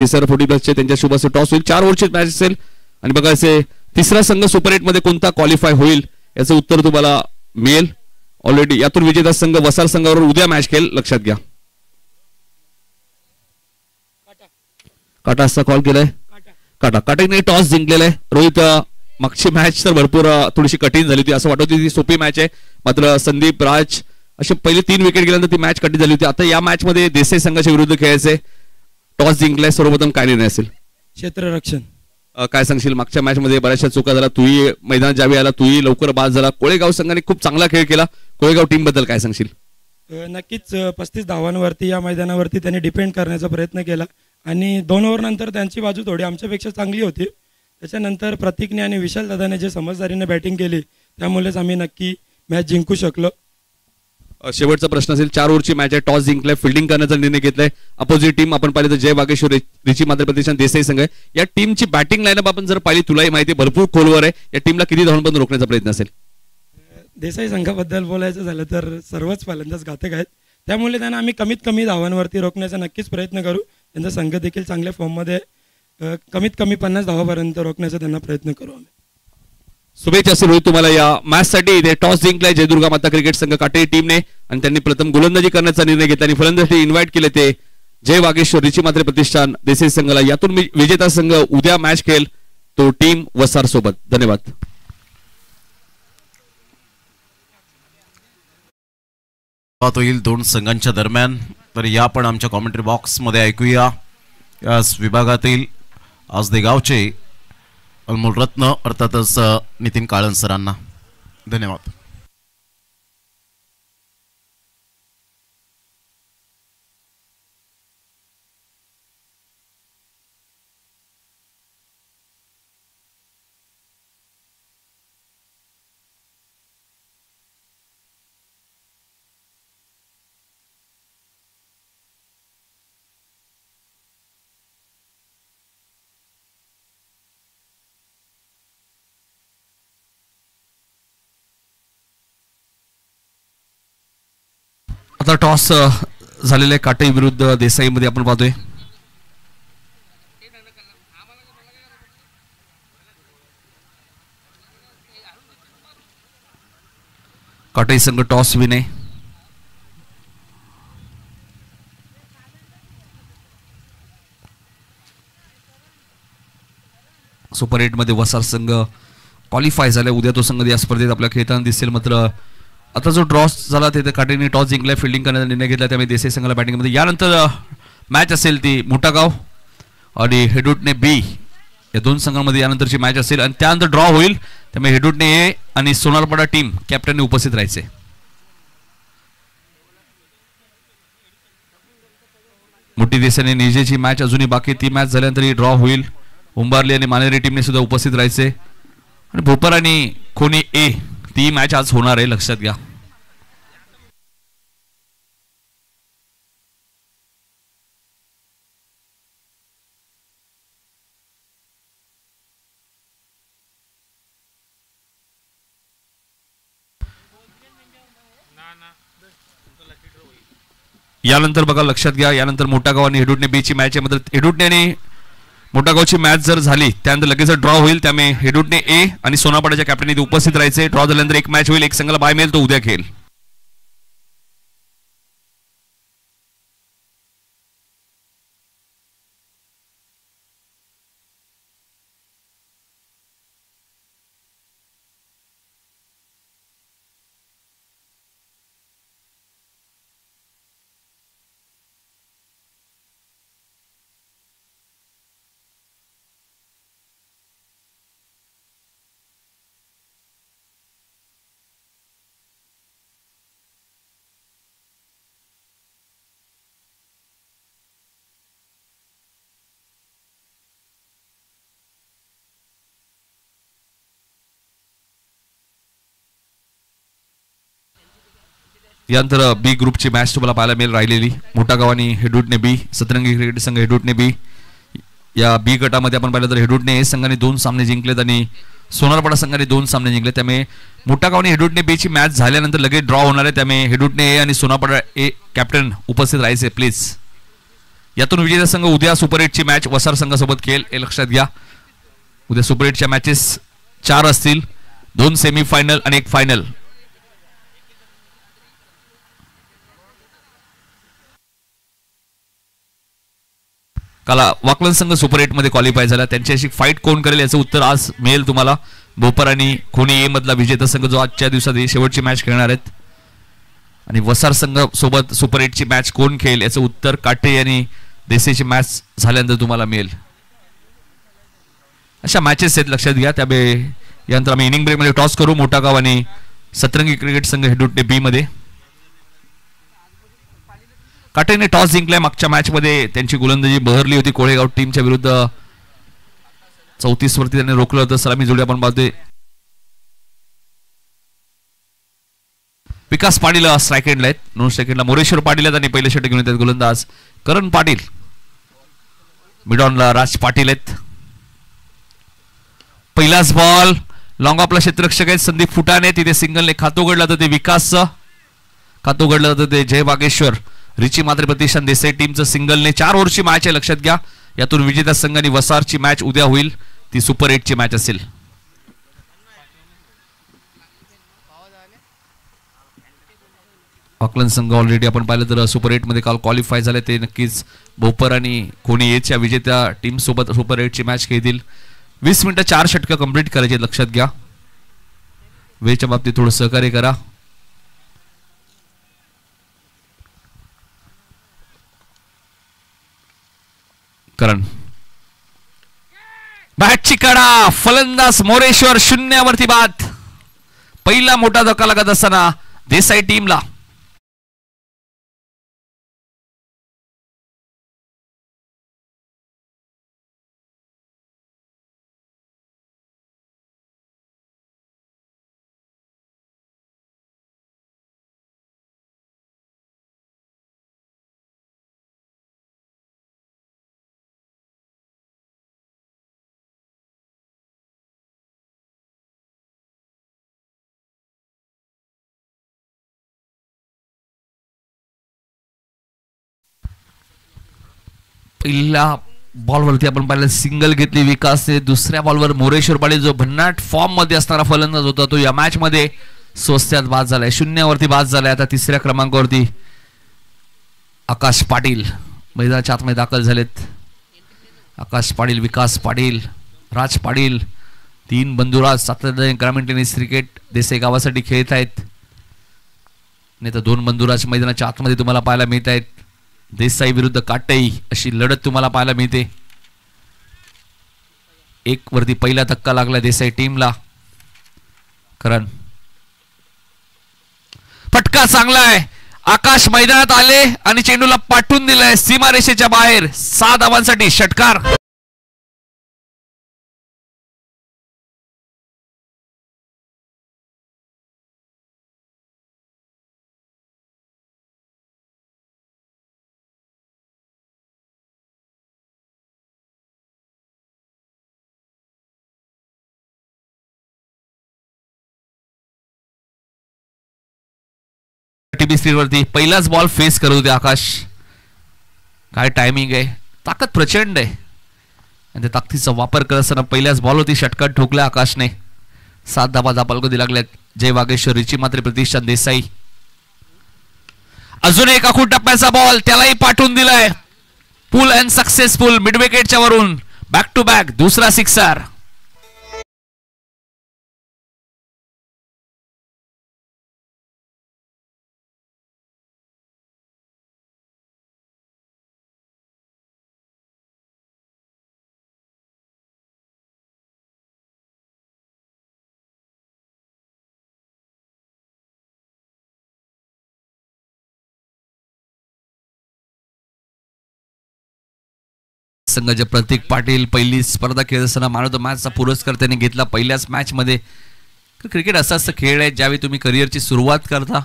तिसरा 40+ त्यांच्या शुभ असे टॉस होईल. 4 ओव्हरची मॅच असेल आणि बघा असे तिसरा संघ सुपर 8 मध्ये कोणता क्वालिफाय होईल याचं उत्तर तुम्हाला मिळेल. ऑलरेडी यातून विजेता संघ वसार संघावर उद्या मॅच खेळेल, लक्षात घ्या. काटा असा कॉल केलाय. काटाने टॉस जिंकलेला आहे. रोहित, मागची मॅच तर भरपूर थोडीशी कठीण झाली होती, असं वाटत होती ती सोपी मॅच आहे, मात्र संदीप राज असे पहिले 3 विकेट गेल्यानंतर ती मॅच कठीण झाली होती. आता या मॅच मध्ये देसाई संघाच्या विरुद्ध खेळायचे, टॉस जिंकलाय. सर्वप्रथम काय निर्णय असेल? क्षेत्ररक्षण. काय सांगशील? मागच्या मॅच मध्ये बऱ्याचशा चुका झाला, तूही मैदानात ज्यावेळी आला तूही लवकर बाद झाला. कोळेगाव संघाने खूप चांगला खेळ केला. कोळेगाव टीम बद्दल काय सांगशील? नक्कीच 35 धावांवरती या मैदानावरती त्यांनी डिपेंड करण्याचा प्रयत्न केला आणि 2 ओव्हर नंतर त्यांची बाजू थोडी आमच्यापेक्षा चांगली होती. त्याच्यानंतर प्रतीकने आणि विशाल दादाने जे समजदारीने बॅटिंग केली त्यामुळेच आम्ही नक्की मॅच जिंकू शकलो. शेवटचा प्रश्न असेल. 4 ओव्हरची मॅच आहे, टॉस जिंकलाय, फिल्डिंग करण्याचा निर्णय घेतलाय. अपोजिट टीम आपण पाहिलं तर जय वागेश्वर, रिची मात्र प्रतिष्ठान, देसाई संघ आहे. या टीमची बॅटिंग लाईनअप आपण जर पाहिली, तुलाही माहिती भरपूर खोलवर आहे. या टीमला किती धावांपर्यंत रोखण्याचा प्रयत्न असेल? देसाई संघाबद्दल बोलायचं झालं तर सर्वच फलंदाज घातक आहेत, त्यामुळे त्यांना आम्ही कमीत कमी धावांवरती रोखण्याचा नक्कीच प्रयत्न करू. त्यांचा संघ देखील चांगल्या फॉर्ममध्ये, कमीत कमी 50 धावापर्यंत रोखण्याचा त्यांना प्रयत्न करू आम्ही. शुभेच्छा असेल रोहित तुम्हाला या मॅचसाठी. इथे टॉस जिंकलाय जयदुर्गा माता क्रिकेट संघ काटे टीमने आणि त्यांनी प्रथम गोलंदाजी करण्याचा निर्णय घेतला आणि फलंदाजी इन्व्हाइट केले ते जय वागेश्वर, रिची मात्रे प्रतिष्ठान, देसाई संघाला. यातून विजेता संघ उद्या मॅच खेळेल, तो टीम वसार सोबत. धन्यवाद. होईल 2 संघांच्या दरम्यान. तर या पण आमच्या कॉमेंट्री बॉक्स मध्ये ऐकूया या विभागातील आजदे गावचे अनमोल रत्न अर्थातच नितीन काळन सरांना धन्यवाद. आता टॉस झालेले काटे विरुद्ध देसाई मध्ये आपण पाहतोय. काटे संघ टॉस विने. सुपर 8 मध्ये वसार संघ क्वालिफाय झाला. उद्या तो संघ या स्पर्धेत आपल्या खेळताना दिसेल. मात्र आता जो ड्रॉस झाला ते काटेने टॉस जिंकलाय, फिल्डिंग करण्याचा निर्णय घेतला, त्यामुळे देसाई संघाला बॅटिंगमध्ये. यानंतर मॅच असेल ती मोठागाव आणि हेडूटने बी या 2 संघांमध्ये यानंतरची मॅच असेल आणि त्यानंतर ड्रॉ होईल. त्यामुळे हेडूटने ए आणि सोनारपाडा टीम कॅप्टनने उपस्थित राहायचे. मोठी देसाईने निजेची मॅच अजूनही बाकी, ती मॅच झाल्यानंतर ही ड्रॉ होईल. उंबारली आणि मानेरी टीमने सुद्धा उपस्थित राहायचे आणि भोपर आणि खोनी ए ती मॅच आज होणार आहे, लक्षात घ्या. यानंतर बघा, लक्षात घ्या, यानंतर मोठागाव आणि हेडूटने बी ची मॅच आहे. मात्र हेडूटने आणि मोठागावची मॅच जर झाली त्यानंतर लगेच ड्रॉ होईल. त्यामुळे हेडूटने ए आणि सोनापाड्याच्या कॅप्टन इथे उपस्थित राहायचे. ड्रॉ झाल्यानंतर एक मॅच होईल, एक संघाला बाय मिळेल, तो उद्या खेळेल. यानंतर बी ग्रुपची मॅच तुम्हाला पाहायला मिळेल राहिलेली. मोठागाव आणि हेडूटने बी, सतरंगी क्रिकेट संघ हेडूटने बी. या बी गटामध्ये आपण पाहिलं तर हेडूटने ए संघाने 2 सामने जिंकलेत आणि सोनारपाडा संघाने 2 सामने जिंकले. त्यामुळे मोठागाव आणि हेडूटने बी ची मॅच झाल्यानंतर लगेच ड्रॉ होणार आहे. त्यामुळे हेडूटने ए आणि सोनारपाडा ए कॅप्टन उपस्थित राहायचे प्लीज. यातून विजेता संघ उद्या सुपर 8 ची मॅच वसार संघासोबत खेळेल हे लक्षात घ्या. उद्या सुपर 8 च्या मॅचेस 4 असतील, 2 सेमीफायनल आणि 1 फायनल. काल वाकलन संघ सुपर 8 मध्ये क्वालिफाय झाला. त्यांच्याशी फाईट कोण करेल याचं उत्तर आज मिळेल तुम्हाला. बोपर आणि खोनी ए मधला विजेता संघ जो आजच्या दिवसात शेवटची मॅच खेळणार आहेत आणि वसार संघ सोबत सुपर 8 ची मॅच कोण खेळेल याचं उत्तर काटे आणि देसाईची मॅच झाल्यानंतर तुम्हाला मिळेल. अशा मॅचेस आहेत लक्षात घ्या. त्यामुळे यानंतर आम्ही इनिंग ब्रेक मध्ये टॉस करू. मोठा गाव आणि सतरंगी क्रिकेट संघ हेडूटे बी मध्ये. काटेने टॉस जिंकलाय. मागच्या मॅच मध्ये त्यांची गोलंदाजी बहरली होती कोळेगाव टीमच्या विरुद्ध. 34 वरती त्यांनी रोखलं होतं. सलामी जोडी आपण पाहतोय. विकास पाटील स्ट्राईक एंडला आहेत. 9 सेकंडला मोरेश्वर पाटील आहेत आणि पहिले षटक घेऊन येतात गोलंदाज करण पाटील. मिडॉनला राज पाटील आहेत. पहिलाच बॉल लॉंग ऑफला क्षेत्ररक्षक आहेत संदीप फुटाणे. तिथे सिंगलने खातो उघडला तर ते विकास, खातो उघडलं तर ते जय बागेश्वर. रिची मात्र प्रतिष्ठान देसाई टीमचं सिंगलने. 4 ओव्हरची मॅच आहे लक्षात घ्या. यातून विजेता संघ आणि वसारची मॅच उद्या होईल. ती सुपर 8 ची मॅच असेल. ऑकलंड संघ ऑलरेडी आपण पाहिलं तर सुपर 8 मध्ये काल क्वालिफाय झाले. ते नक्कीच बोपर आणि खोनी एच्या विजेत्या टीम सोबत सुपर 8 ची मॅच खेळतील. 20 मिनिटं 4 षटकं कंप्लीट करायचे लक्षात घ्या. वेळेच्या बाबतीत थोडं सहकार्य करा. करण बॅटची कडा. फलंदाज मोरेश्वर 0 वरती बाद. पहिला मोठा धक्का लागत असताना देसाई टीमला. पहिल्या बॉलवरती आपण पाहिलं सिंगल घेतली विकासने. दुसऱ्या बॉलवर मोरेश्वर पाटील जो भन्नाट फॉर्म मध्ये असणारा फलंदाज होता तो या मॅच मध्ये स्वस्त्यात बाद झालाय. 0 वरती बाद झालाय. आता 3ऱ्या क्रमांकावरती आकाश पाटील मैदानाच्या आतमध्ये दाखल झालेत. आकाश पाटील, विकास पाटील, राज पाटील 3 बंधुराज सातत्याने ग्रामीण टेनिस क्रिकेट देसाई गावासाठी खेळत आहेत. नाही तर 2 बंधुराज मैदानाच्या आतमध्ये तुम्हाला पाहायला मिळत आहेत. देसाई विरुद्ध काटई अशी लढत तुम्हाला पाहायला मिळते. 1 वरती पहिला धक्का लागला देसाई टीमला. करण फटका चांगला आहे. आकाश मैदानात आले आणि चेंडूला पाठवून दिलाय सीमारेषेच्या बाहेर. 6 धावांसाठी षटकार. टीबी स्क्रीन वरती पहिलाच बॉल फेस करत होते आकाश. काय टायमिंग आहे. ताकद प्रचंड आहे आणि त्या ताकदीचा वापर करत असताना पहिल्याच बॉल होती षटकार ठोकला आकाशने. 7 धावा धापालगोदी लागल्यात. जय वागेश्वर, रिची मात्र प्रतिष्ठान देसाई. अजून एक आखूड टप्प्याचा बॉल त्यालाही पाठवून दिलाय. पुल अँड सक्सेसफुल मिड विकेटच्या वरून बॅक टू बॅक दुसरा सिक्सर. संघाचे प्रतीक पाटील पहिली स्पर्धा खेळत असताना मॅन ऑफ द मॅचचा पुरस्कार त्यांनी घेतला पहिल्याच मॅच मध्ये. क्रिकेट असा खेळ आहे ज्यावेळी तुम्ही करिअरची सुरुवात करता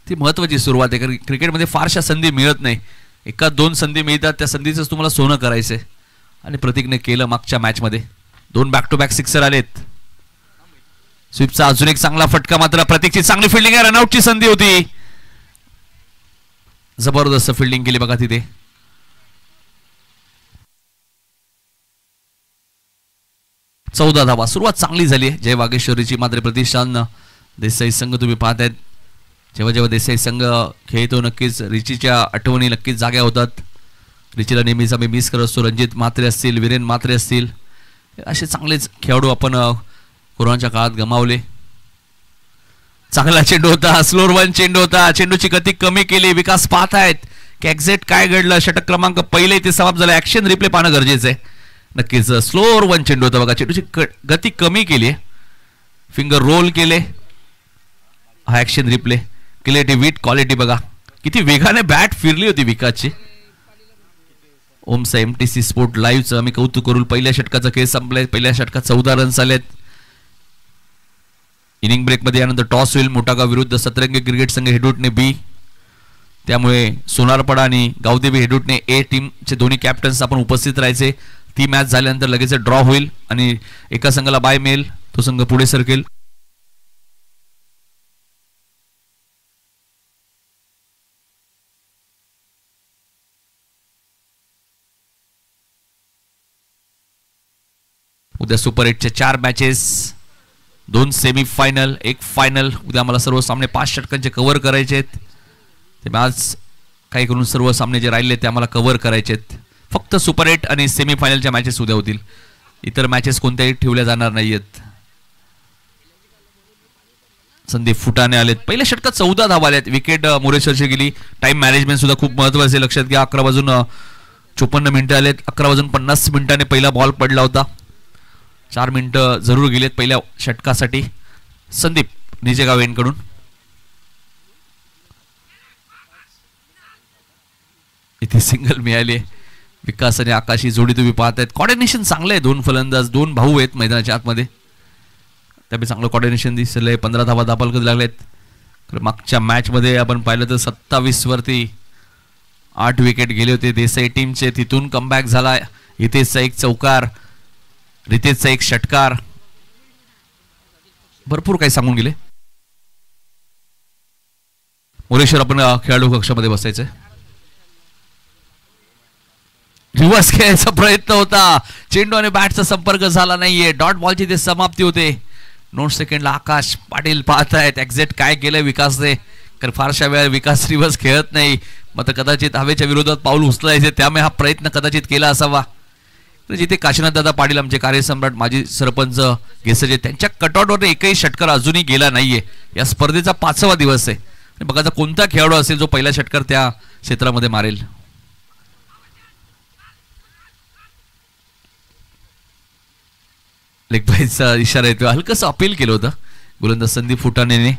ती महत्त्वाची सुरुवात आहे. कारण क्रिकेटमध्ये फारशा संधी मिळत नाही. 1-2 संधी मिळतात. त्या संधीच तुम्हाला सोनं करायचंय आणि प्रतीकने केलं. मागच्या मॅच मध्ये 2 बॅक टू बॅक सिक्सर आलेत. स्वीपचा अजून एक चांगला फटका. मात्र प्रतीकची चांगली फिल्डिंग आहे. रनआउटची संधी होती. जबरदस्त फिल्डिंग केली बघा तिथे. 14 धावा. सुरुवात चांगली झाली आहे जय वागेश्वरीची. मात्र प्रतिष्ठान देसाई संघ तुम्ही पाहत आहेत, जेव्हा जेव्हा देसाई संघ खेळतो नक्कीच रिचीच्या आठवणी नक्कीच जाग्या होतात. रिचीला नेहमीच आम्ही मिस करत असतो. रणजित म्हात्रे असतील, वीरेन म्हात्रे असतील, असे चांगलेच खेळाडू आपण कोरोनाच्या काळात गमावले. चांगला चेंडू होता, स्लोअर वन चेंडू होता, चेंडूची गती कमी केली. विकास पाहत आहेत की एक्झॅक्ट काय घडलं. षटक क्रमांक पहिले इथे समाप्त झाला. ऍक्शन रिप्ले पाहणं गरजेचं आहे. नक्कीच स्लोअर वन चेंडू होता बघा, चेंडूची गती कमी केली आहे, फिंगर रोल केले. हा ऍक्शन रिप्ले क्रिएटिव्हिटी क्वालिटी बघा, किती वेगाने बॅट फिरली होती विकासची. ओमचा MTC स्पोर्ट लाईव्हचं आम्ही कौतुक करू. पहिल्या षटकाचा खेळ संपलाय. पहिल्या षटकात 14 रन्स आलेत. इनिंग ब्रेक मध्ये यानंतर टॉस होईल. मोठागाव विरुद्ध सतरंगी क्रिकेट संघ हेडूटने B, त्यामुळे सोनारपाडा आणि गावदेवी हेडूटने A टीमचे दोन्ही कॅप्टन्स आपण उपस्थित राहायचे. ती मॅच झाल्यानंतर लगेच ड्रॉ होईल आणि एका संघाला बाय मिळेल, तो संघ पुढे सरकेल. उद्या सुपर 8च्या 4 मॅचेस, 2 सेमी फायनल, 1 फायनल. उद्या मला सर्व सामने 5 षटकांचे कव्हर करायचे आहेत. ते आज काही करून सर्व सामने जे राहिले ते आम्हाला कव्हर करायचे आहेत. फक्त सुपर 8 आणि सेमी फायनलच्या मॅचेस उद्या होतील. इतर मॅचेस कोणत्याही ठेवल्या जाणार नाहीयेत. संदीप फुटाणे आलेत. पहिल्या षटकात 14 धावा आल्यात. विकेट मोरेश्वरची गेली. टाइम मॅनेजमेंट सुद्धा खूप महत्वाचे आहे, लक्षात घ्या. 11 वाजून 54 मिनिटं आलेत. 11 वाजून 50 मिनिटांनी पहिला बॉल पडला होता. 4 मिनिटं जरूर गेलेत पहिल्या षटकासाठी. संदीप निजेगाव यांकडून इथे सिंगल मिळाली. विकास आणि आकाशी जोडी तुम्ही पाहतायत. कॉर्डिनेशन चांगलं आहे. 2 फलंदाज, 2 भाऊ आहेत मैदानाच्या आतमध्ये, त्यामुळे चांगलं कॉर्डिनेशन दिसलंय. 15 धावा दाबाल कधी लागलेत. मागच्या मॅच मध्ये आपण पाहिलं तर 27 वरती 8 विकेट गेले होते देसाई टीमचे. तिथून कमबॅक झाला. इथेचा एक चौकार, रितेशचा एक षटकार, भरपूर काही सांगून गेले. मोरेश्वर आपण खेळाडू कक्षामध्ये बसायचंय. रिव्हर्स खेळायचा प्रयत्न होता. चेंडू आणि बॅटचा संपर्क झाला नाहीये. डॉट बॉलची ते समाप्ती होते. 9 सेकंडला आकाश पाटील पाहतायत एक्झॅक्ट काय केलंय विकासने, कारण फारशा वेळा विकास रिव्हर्स खेळत नाही. मग कदाचित हवेच्या विरोधात पाऊल उचलायचे, त्यामुळे हा प्रयत्न कदाचित केला असावा. जिथे काशीनाथ दादा पाटील आमचे कार्यसम्राट माजी सरपंच घेसजे, त्यांच्या कटआउटवर एकही षटकार अजूनही गेला नाहीये. या स्पर्धेचा 5वा दिवस आहे. बघायचा कोणता खेळाडू असेल जो पहिला षटकार त्या क्षेत्रामध्ये मारेल. लेग बाईचा इशारा येतो. हलकसं अपील केलं होतं गोलंदाज संदीप फुटाणेने.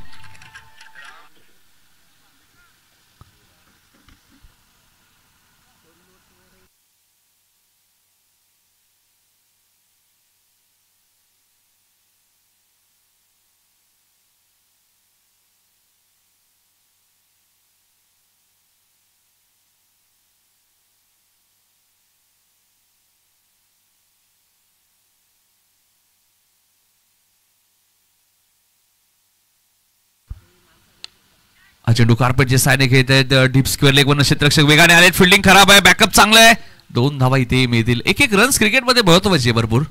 चेंडू कार्पेटचे सायने खेळत आहेत. डीप स्क्वेअर लेग वर क्षेत्ररक्षक वेगाने आलेत. फिल्डिंग खराब आहे. बॅकअप चांगलं आहे. 2 धावा इथे मिळतील. एक रन्स क्रिकेटमध्ये महत्वाची आहे. भरपूर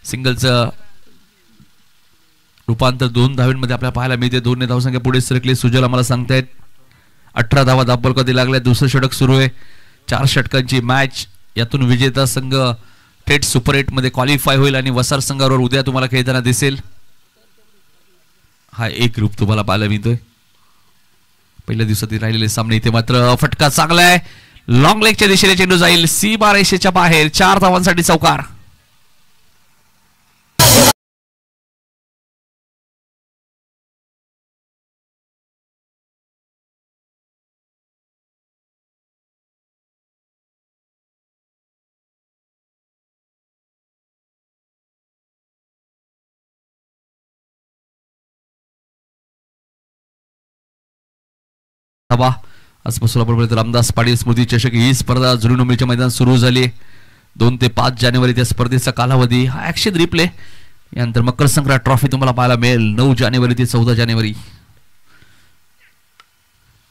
सिंगलचं रूपांतर 2 धावांमध्ये आपल्याला पाहायला मिळते. 2 धावसंख्या पुढे सरकली. सुजल आम्हाला सांगतायत 18 धावा दाबल कधी लागल्या. दुसरं षटक सुरू आहे. 4 षटकांची मॅच. यातून विजेता संघ थेट सुपर 8 मध्ये क्वालिफाय होईल आणि वसार संघावर उद्या तुम्हाला खेळताना दिसेल. हा एक ग्रुप तुम्हाला पाहायला मिळतोय. पहिल्या दिवसातील राहिलेले सामने. इथे मात्र फटका चांगला आहे. लॉंग लेगच्या दिशेने चेंडू जाईल. सीमा रेषेच्या बाहेर. 4 धावांसाठी चौकार. आजपासून आपण रामदास पाटील स्मृती चषक ही स्पर्धा जुनी उमेदच्या मैदान सुरू झाली. 2 ते 5 जानेवारी त्या स्पर्धेचा कालावधी. हा ऍक्शन रिप्ले. यानंतर मकर संक्रांत ट्रॉफी तुम्हाला पाहायला मिळेल 9 जानेवारी ते 14 जानेवारी.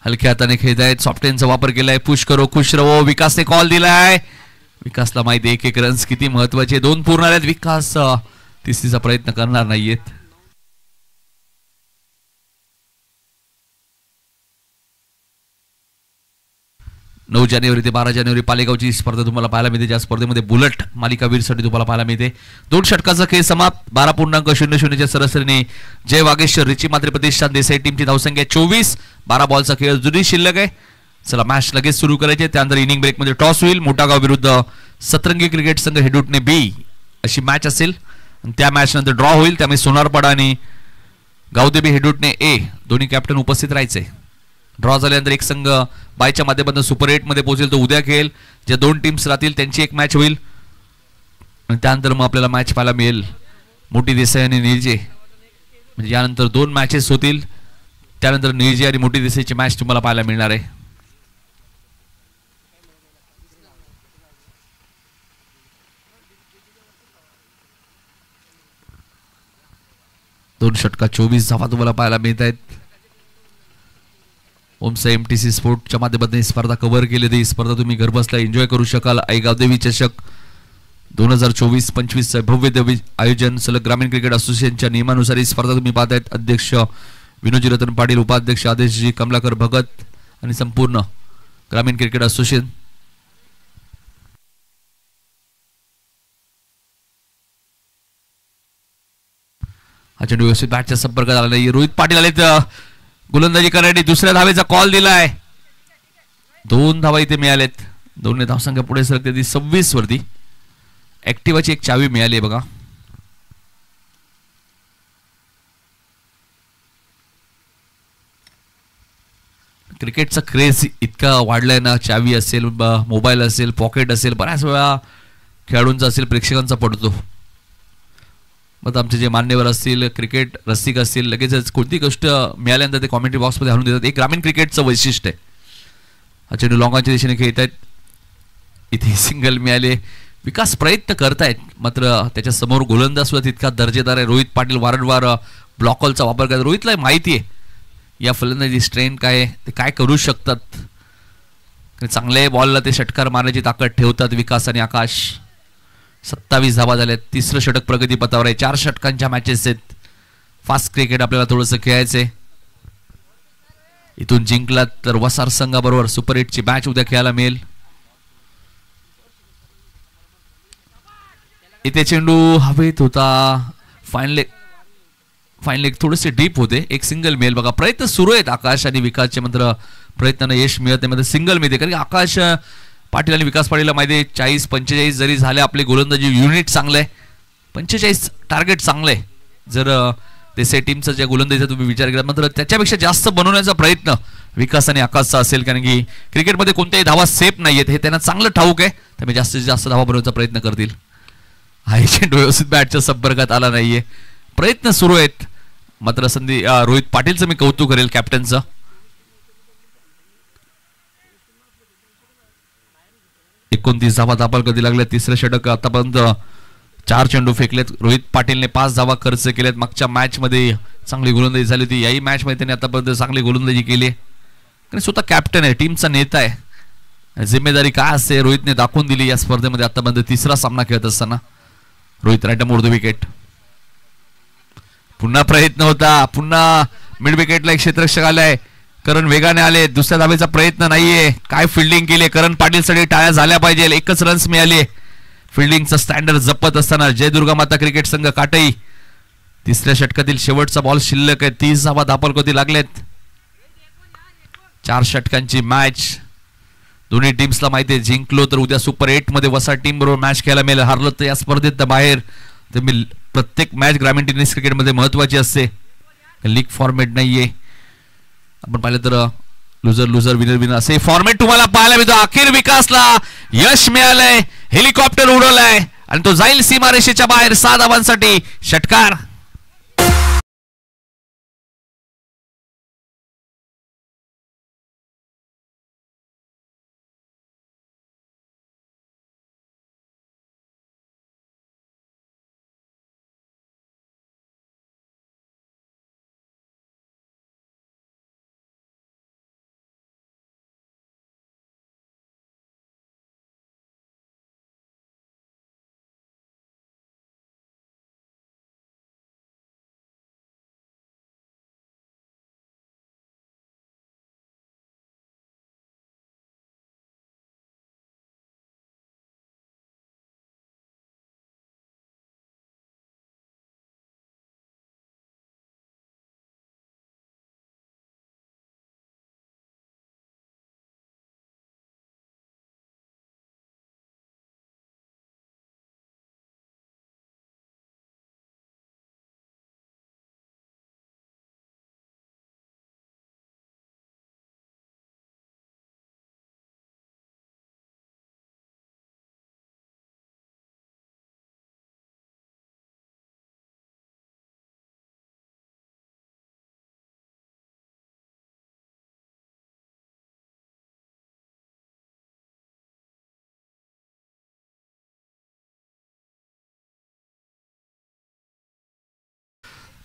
हलक्या हाताने खेळत आहेत. सॉफ्टवेअरचा वापर केलाय. पुश करो खुश रहो. विकासने कॉल दिलाय. विकासला माहिती 1-1 रन्स किती महत्वाचे. 2 पूर्ण आहेत. विकास तिसरीचा प्रयत्न करणार नाहीयेत. नऊ जानेवारी ते 12 जानेवारी पालेगावची स्पर्धा तुम्हाला पाहायला मिळते. ज्या स्पर्धेमध्ये बुलेट मालिकावीरसाठी तुम्हाला पाहायला मिळते. 2 षटकाचा खेळ समाप्त. 12.00च्या सरासरीने जय वागेश्वर, रिची मात्रे, प्रतिष्ठान देसाई टीमची धावसंख्या 24. 12 बॉलचा खेळ जुनी शिल्लक आहे. चला मॅच लगेच सुरू करायचे. त्यानंतर इनिंग ब्रेकमध्ये टॉस होईल. मोठागाव विरुद्ध सतरंगी क्रिकेट संघ हेडूटने बी अशी मॅच असेल. त्या मॅच नंतर ड्रॉ होईल. त्यामुळे सोनारपाडा आणि गावदेवी हेडूटने ए दोन्ही कॅप्टन उपस्थित राहायचे. ड्रॉ झाल्यानंतर एक संघ बायच्या माध्यमातून सुपर 8 मध्ये पोहोचेल. तो उद्या खेळेल. ज्या 2 टीम्स राहतील त्यांची एक मॅच होईल आणि त्यानंतर मग आपल्याला मॅच पाहायला मिळेल मोठी देसाई आणि निर्जे. म्हणजे यानंतर 2 मॅचेस होतील. त्यानंतर निर्जे आणि मोठी देसाईची मॅच तुम्हाला पाहायला मिळणार आहे. दोन षटका 24 धावा तुम्हाला पाहायला मिळत आहेत. ओमसा MTC स्पोर्टच्या माध्यमातून ही स्पर्धा कव्हर केली. ही स्पर्धा तुम्ही घरबसल्या एन्जॉय करू शकाल. आई गावदेवी चषक 2024-25 भव्य आयोजन सलग ग्रामीण क्रिकेट असोसिएशनच्या नियमानुसार ही स्पर्धा तुम्ही पाहतायत. अध्यक्ष विनोदजी रतन पाटील, उपाध्यक्ष आदेशजी कमलाकर भगत आणि संपूर्ण ग्रामीण क्रिकेट असोसिएशन. हा चेंडू व्यवस्थित बॅटच्या संपर्कात आला नाही. रोहित पाटील आलेत गोलंदाजी करण्यासाठी. दुसऱ्या धावेचा कॉल दिलाय. 2 धावा इथे मिळालेत. 2 धावसंख्या पुढे सरकते ती 26 वरती. ऍक्टिव्हाची एक चावी मिळाली आहे बघा. क्रिकेटचा क्रेज इतका वाढलाय ना. चावी असेल, मोबाईल असेल, पॉकेट असेल, बऱ्याच वेळा खेळाडूंचा असेल, प्रेक्षकांचा पडतो. मग आमचे जे मान्यवर असतील, क्रिकेट रसिक असतील, लगेचच कोणती गोष्ट मिळाल्यानंतर ते कॉमेंट्री बॉक्समध्ये आणून देतात. एक ग्रामीण क्रिकेटचं वैशिष्ट्य आहे. हा चेंडू लॉंगाच्या दिशेने खेळत आहेत. इथे सिंगल मिळाले. विकास प्रयत्न करतायत, मात्र त्याच्या समोर गोलंदाज सुद्धा तितका दर्जेदार आहे. रोहित पाटील वारंवार ब्लॉकॉलचा वापर करतात. रोहितला माहिती आहे या फलंदाजी स्ट्रेंथ काय आहे, ते काय करू शकतात. चांगल्या बॉलला ते षटकार मारण्याची ताकद ठेवतात विकास आणि आकाश. 27 धावा झाल्यात. तिसरं षटक प्रगतीपथावर आहे. 4 षटकांच्या मॅचेस आहेत. फास्ट क्रिकेट आपल्याला थोडंसं खेळायचंय. इथून जिंकलात तर वसार संघाबरोबर सुपर 8 ची मॅच उद्या खेळायला मिळेल. इथे चेंडू हवेत होता. फाईन लेग थोडेसे डीप होते. एक सिंगल मिळेल बघा. प्रयत्न सुरू आहेत आकाश आणि विकासचे, मात्र प्रयत्नांना यश मिळत नाही. मध्ये सिंगल मिळते कारण की आकाश पाटील आणि विकास पाटीलला माहिती आहे 40-45 जरी झाले आपले गोलंदाजी युनिट चांगलं आहे. 45 टार्गेट चांगलं आहे. जर देसाई टीमचा ज्या गोलंदाजीचा तुम्ही विचार केला, मात्र त्याच्यापेक्षा जास्त बनवण्याचा प्रयत्न विकास आणि आकाशचा असेल. कारण की क्रिकेटमध्ये कोणत्याही धावा सेफ नाहीयेत हे त्यांना चांगलं ठाऊक आहे. त्यामुळे जास्तीत जास्त धावा बनवण्याचा प्रयत्न करतील. हा चेंडू व्यवस्थित बॅटच्या संपर्कात आला नाहीये. प्रयत्न सुरू आहेत, मात्र संधी रोहित पाटीलचं मी कौतुक करेल कॅप्टनचं. एकोणतीस धावा दाबाल कधी लागल्या. तिसरं षटक आतापर्यंत 4 चेंडू फेकलेत. रोहित पाटीलने 5 धावा खर्च केल्यात. मागच्या मॅच मध्ये चांगली गोलंदाजी झाली होती. याही मॅच मध्ये त्यांनी आतापर्यंत चांगली गोलंदाजी केली आहे. स्वतः कॅप्टन आहे, टीमचा नेता आहे. जिम्मेदारी काय असते रोहितने दाखवून दिली या स्पर्धेमध्ये. आतापर्यंत तिसरा सामना खेळत असताना रोहित राईट मोड द विकेट. पुन्हा प्रयत्न होता. पुन्हा मिड विकेटला एक क्षेत्ररक्षक आलाय. करण वेगाने आले. दुसऱ्या धावेचा प्रयत्न नाहीये. काय फिल्डिंग केली. करण पाटील साठी टाळ्या झाल्या पाहिजे. एकच रन्स मिळाले. फिल्डिंगचा स्टँडर्ड जपत असताना जय दुर्गा माता क्रिकेट संघ काटई. तिसऱ्या षटकातील शेवटचा बॉल शिल्लक आहे. 30 धावा दापलकोती लागलेत. 4 षटकांची मॅच. दोन्ही टीम्सला माहिती आहे जिंकलो तर उद्या सुपर 8 मध्ये वसा टीम बरोबर मॅच खेळायला मिळेल. हारलो तर या स्पर्धेत बाहेर. तर प्रत्येक मॅच ग्रामीण टेनिस क्रिकेटमध्ये महत्वाची असते. लीग फॉर्मॅट नाहीये. आपण पाहिलं तर लुजर लुजर विनर विनर असे फॉर्मॅट तुम्हाला पाहायला मिळतो. अखेर विकासला यश मिळालंय. हेलिकॉप्टर उडवलाय आणि तो जाईल सीमारेषेच्या बाहेर 6 धावांसाठी. षटकार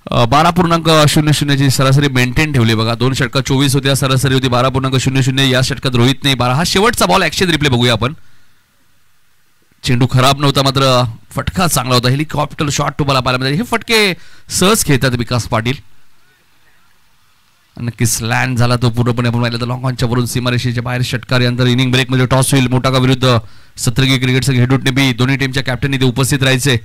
12.00 ची सरासरी मेंटेन ठेवली बघा. 2 षटकं 24 होत्या, सरासरी होती 12.00. या षटकात रोहितने 12. हा शेवटचा बॉल ऍक्शन रिप्ले बघूया आपण. चेंडू खराब नव्हता, मात्र फटका चांगला होता. हेलिकॉप्टर शॉट तुम्हाला पाहायला मिळाले. हे फटके सहज खेळतात विकास पाटील. नक्कीच लँड झाला तो पूर्णपणे. आपण पाहिलं तर लॉंग ऑनच्या वरून सीमारेषेच्या बाहेर षटकार. यानंतर इनिंग ब्रेक मध्ये टॉस होईल. मोटाका विरुद्ध सत्रगी क्रिकेट संघ हेडूटने बी दोन्ही टीमच्या कॅप्टन इथे उपस्थित राहायचे.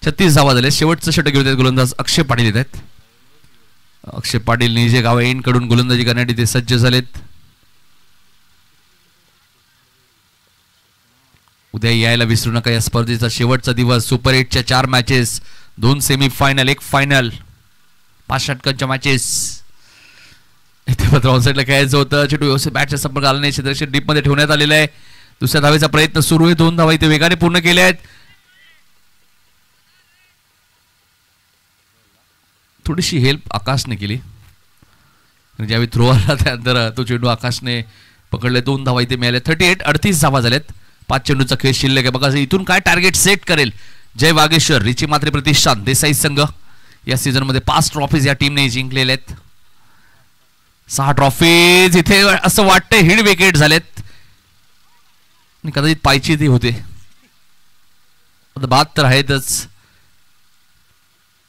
छत्तीस धावा झाले. शेवटचं षटक घेऊन गोलंदाज अक्षय पाटील येत आहेत. अक्षय पाटील निजे गावेन कडून गोलंदाजी करण्यासाठी ते सज्ज झालेत. उद्या यायला विसरू नका. या स्पर्धेचा शेवटचा दिवस. सुपर 8च्या 4 मॅचेस, 2 सेमीफायनल, 1 फायनल, 5 षटकांच्या मॅचेस. इथे मात्र ऑनसाईडला खेळायचं होतं. चेंडू व्यवस्थित बॅटच्या संपर्क आला नाही. क्षेत्ररक्षण डीप मध्ये ठेवण्यात आलेलं आहे. दुसऱ्या धावेचा प्रयत्न सुरू आहे. 2 धावा इथे वेगाने पूर्ण केल्या आहेत. थोडीशी हेल्प आकाशने केली. ज्यावेळी थ्रो आला त्यानंतर तो चेंडू आकाशने पकडले. 2 धावा इथे मिळाल्या. 38. 38 धावा झाल्यात. 5 चेंडूचा खेळ शिल्लक आहे. बघा इथून काय टार्गेट सेट करेल जय वागेश्वर. रिची मात्रे प्रतिष्ठान देसाई संघ. या सीझन मध्ये 5 ट्रॉफीज या टीमने जिंकलेल्या आहेत. 6 ट्रॉफीज. इथे असं वाटतंय हिड विकेट झालेत. कदाचित पायची ती होते. बाद तर आहेतच.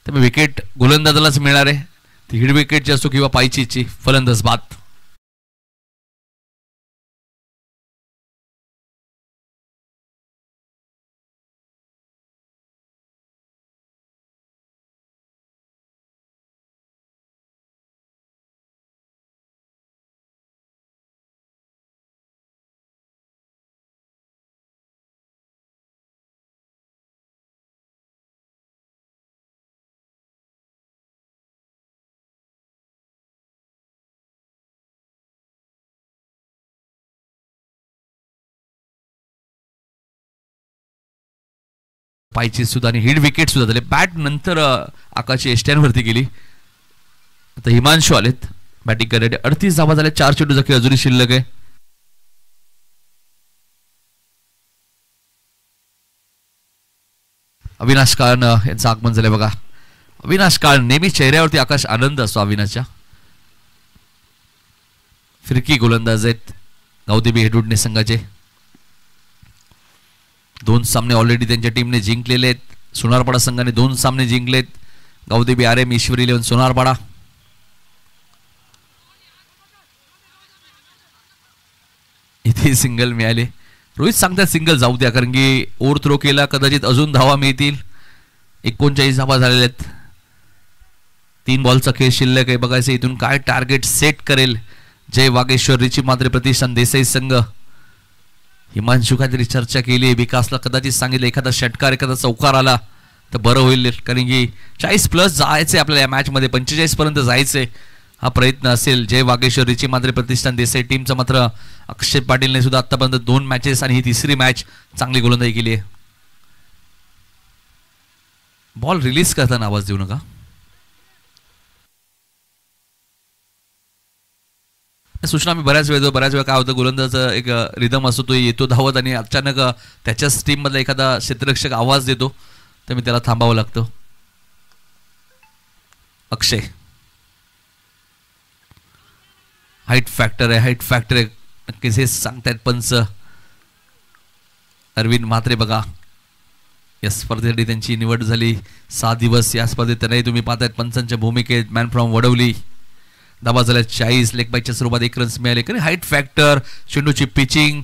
त्यामुळे विकेट गोलंदाजालाच मिळणार आहे. ती हिड विकेटची असो किंवा पायचीची. फलंदाज बाद. पायची सुद्धा आणि हिड विकेट सुद्धा झाले. बॅट नंतर आकाशची एस्टॅनवरती गेली. आता हिमांशू आलेत बॅटिंग करण्यासाठी. 38 धावा झाले. 4 चेंडूचा खेळ अजूनही शिल्लक आहे. अविनाश काळन यांचं आगमन झालंय बघा. अविनाश काळन नेहमी चेहऱ्यावरती आकाश आनंद असतो अविनाशच्या. फिरकी गोलंदाज आहेत गावदेवी हेडूडने संघाचे. 2 सामने ऑलरेडी त्यांच्या टीमने जिंकलेले आहेत. सोनारपाडा संघाने 2 सामने जिंकलेत. गावदेवी RM ईश्वरी 11 सोनारपाडा. इथे सिंगल मिळाले. रोहित सांगतात सिंगल जाऊ द्या, कारण की ओव्हर थ्रो केला कदाचित अजून धावा मिळतील. 39 धावा झालेल्या आहेत. 3 बॉलचा खेळ शिल्लक आहे. बघायचं इथून काय टार्गेट सेट करेल जय वागेश्वर. रिची मात्रे प्रतिष्ठान देसाई संघ. हिमांशू काहीतरी चर्चा केली. विकासला कदाचित सांगितलं एखादा षटकार एखादा चौकार आला तर बरं होईल, कारण की 40+ जायचंय आपल्याला या मॅच मध्ये. 45 पर्यंत जायचंय हा प्रयत्न असेल. जय वागेश्वर रिची मात्रे प्रतिष्ठान देसाई टीमचा. मात्र अक्षय पाटीलने सुद्धा आतापर्यंत 2 मॅचेस आणि ही 3री मॅच चांगली गोलंदाजी केली आहे. बॉल रिलीज करताना आवाज देऊ नका. सूचना मी बऱ्याच वेळा काय होतं, गोलंदाजाचा एक रिदम असतो, तो येतो धावत आणि अचानक त्याच्याच टीम मधला एखादा क्षेत्ररक्षक आवाज देतो तर मी त्याला थांबावं लागतं. अक्षय हाईट फॅक्टर आहे. नक्कीच हे सांगतायत पंच अरविंद म्हात्रे. बघा या स्पर्धेसाठी त्यांची निवड झाली. 6 दिवस या स्पर्धेत त्यांनाही तुम्ही पाहतायत पंचांच्या भूमिकेत. Man from Vadavali. धावा झाल्या 40. लेग बायच्या स्वरूपात 1 रन्स मिळाले. कारण हाईट फॅक्टर, चेंडूची पिचिंग,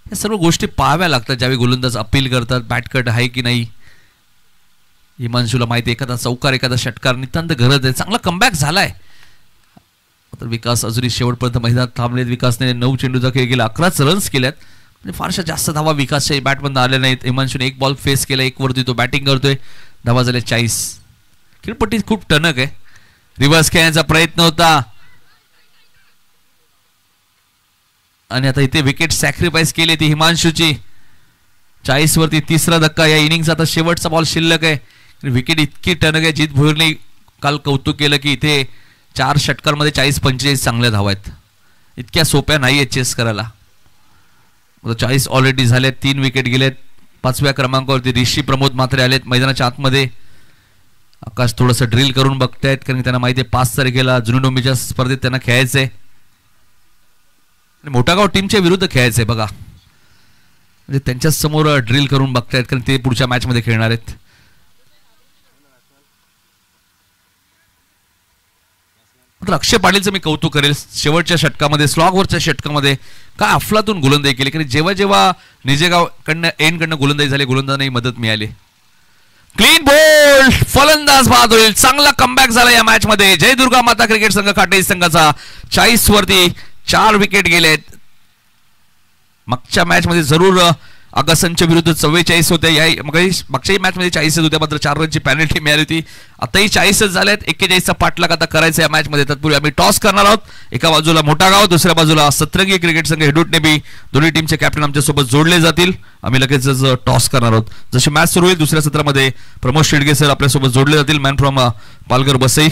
या सर्व गोष्टी पाहाव्या लागतात ज्यावेळी गोलंदाज अपील करतात. बॅटकट आहे की नाही. हिमांशूला माहिती एखादा चौकार एखादा षटकार नितांत गरज आहे. चांगला कमबॅक झालाय. तर विकास अजूनही शेवटपर्यंत मैदानात थांबलेत. विकासने 9 चेंडूचा खेळ केला. 11 रन्स केल्यात. म्हणजे फारशा जास्त धावा विकासच्या बॅटमधून आल्या नाहीत. हिमांशूने 1 बॉल फेस केला. 1 वरती तो बॅटिंग करतोय. धावा झाल्या 40. खेळपट्टी खूप टणक आहे. रिव्हर्स खेळण्याचा प्रयत्न होता आणि आता इथे विकेट सॅक्रिफाईस केली ती हिमांशूची. 40 वरती 3रा धक्का या इनिंगचा. आता शेवटचा बॉल शिल्लक आहे. विकेट इतकी टणक आहे. जित भोईरने काल कौतुक केलं की इथे 4 षटकांमध्ये 40-45 चांगल्या धावा आहेत. इतक्या सोप्या नाही आहेत चेस करायला. 40 ऑलरेडी झालेत, 3 विकेट गेलेत. 5व्या क्रमांकावरती ऋषी प्रमोद म्हात्रे आलेत मैदानाच्या आतमध्ये. आकाश थोडंसं ड्रिल करून बघतायत कारण त्यांना माहिती आहे 5 तारखेला जुनी डोंबीच्या स्पर्धेत त्यांना खेळायचंय आणि मोठागाव टीमच्या विरुद्ध खेळायचंय बघा. म्हणजे त्यांच्या समोर ड्रिल करून बघतायत कारण ते पुढच्या मॅच मध्ये खेळणार आहेत. मात्र अक्षय पाटीलचं मी कौतुक करेल. शेवटच्या षटकामध्ये स्लॉगवरच्या षटकामध्ये काय अफलातून गोलंदाजी केली कारण जेव्हा जेव्हा निजेगाव कडनं गोलंदाजी झाली गोलंदाजांनाही मदत मिळाली. क्लीन बोल्ड फलंदाज बाद होईल. चांगला कमबॅक झाला या मॅच मध्ये. जय दुर्गा माता क्रिकेट संघ काटेरी संघाचा 40 वरती 4 विकेट गेलेत. मागच्या मॅच मध्ये जरूर अगसनच्या विरुद्ध 44 होते. मागच्याही मॅच मध्ये 40 होत्या मात्र 4 रनची पॅनल्टी मिळाली होती. आताही 40 झाल्यात. 41चा पाठलाग आता करायचा या मॅच मध्ये. तत्पूर्वी आम्ही टॉस करणार आहोत. एका बाजूला मोठागाव दुसऱ्या बाजूला सतरंगी क्रिकेट संघ हेडूटने बी दोन्ही टीमचे कॅप्टन आमच्या सोबत जोडले जातील. आम्ही लगेचच टॉस करणार आहोत. जशी मॅच सुरू होईल दुसऱ्या सत्रामध्ये प्रमोद शेडगे सर आपल्या सोबत जोडले जातील. मॅन फ्रॉम पालघर बसई.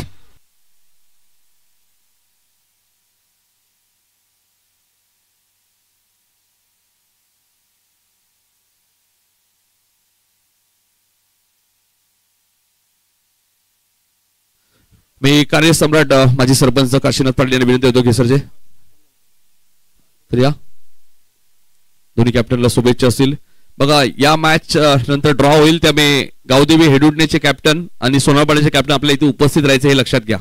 मी कार्यसम्राट माजी सरपंच काशीनाथ पाटील यांनी विनंती होतो केसरचे तर या दोन्ही कॅप्टनला शुभेच्छा असतील. बघा या मॅच नंतर ड्रॉ होईल त्यामुळे गावदेवी हेडुडनेचे कॅप्टन आणि सोनारपाड्याचे कॅप्टन आपल्या इथे उपस्थित राहायचे हे लक्षात घ्या.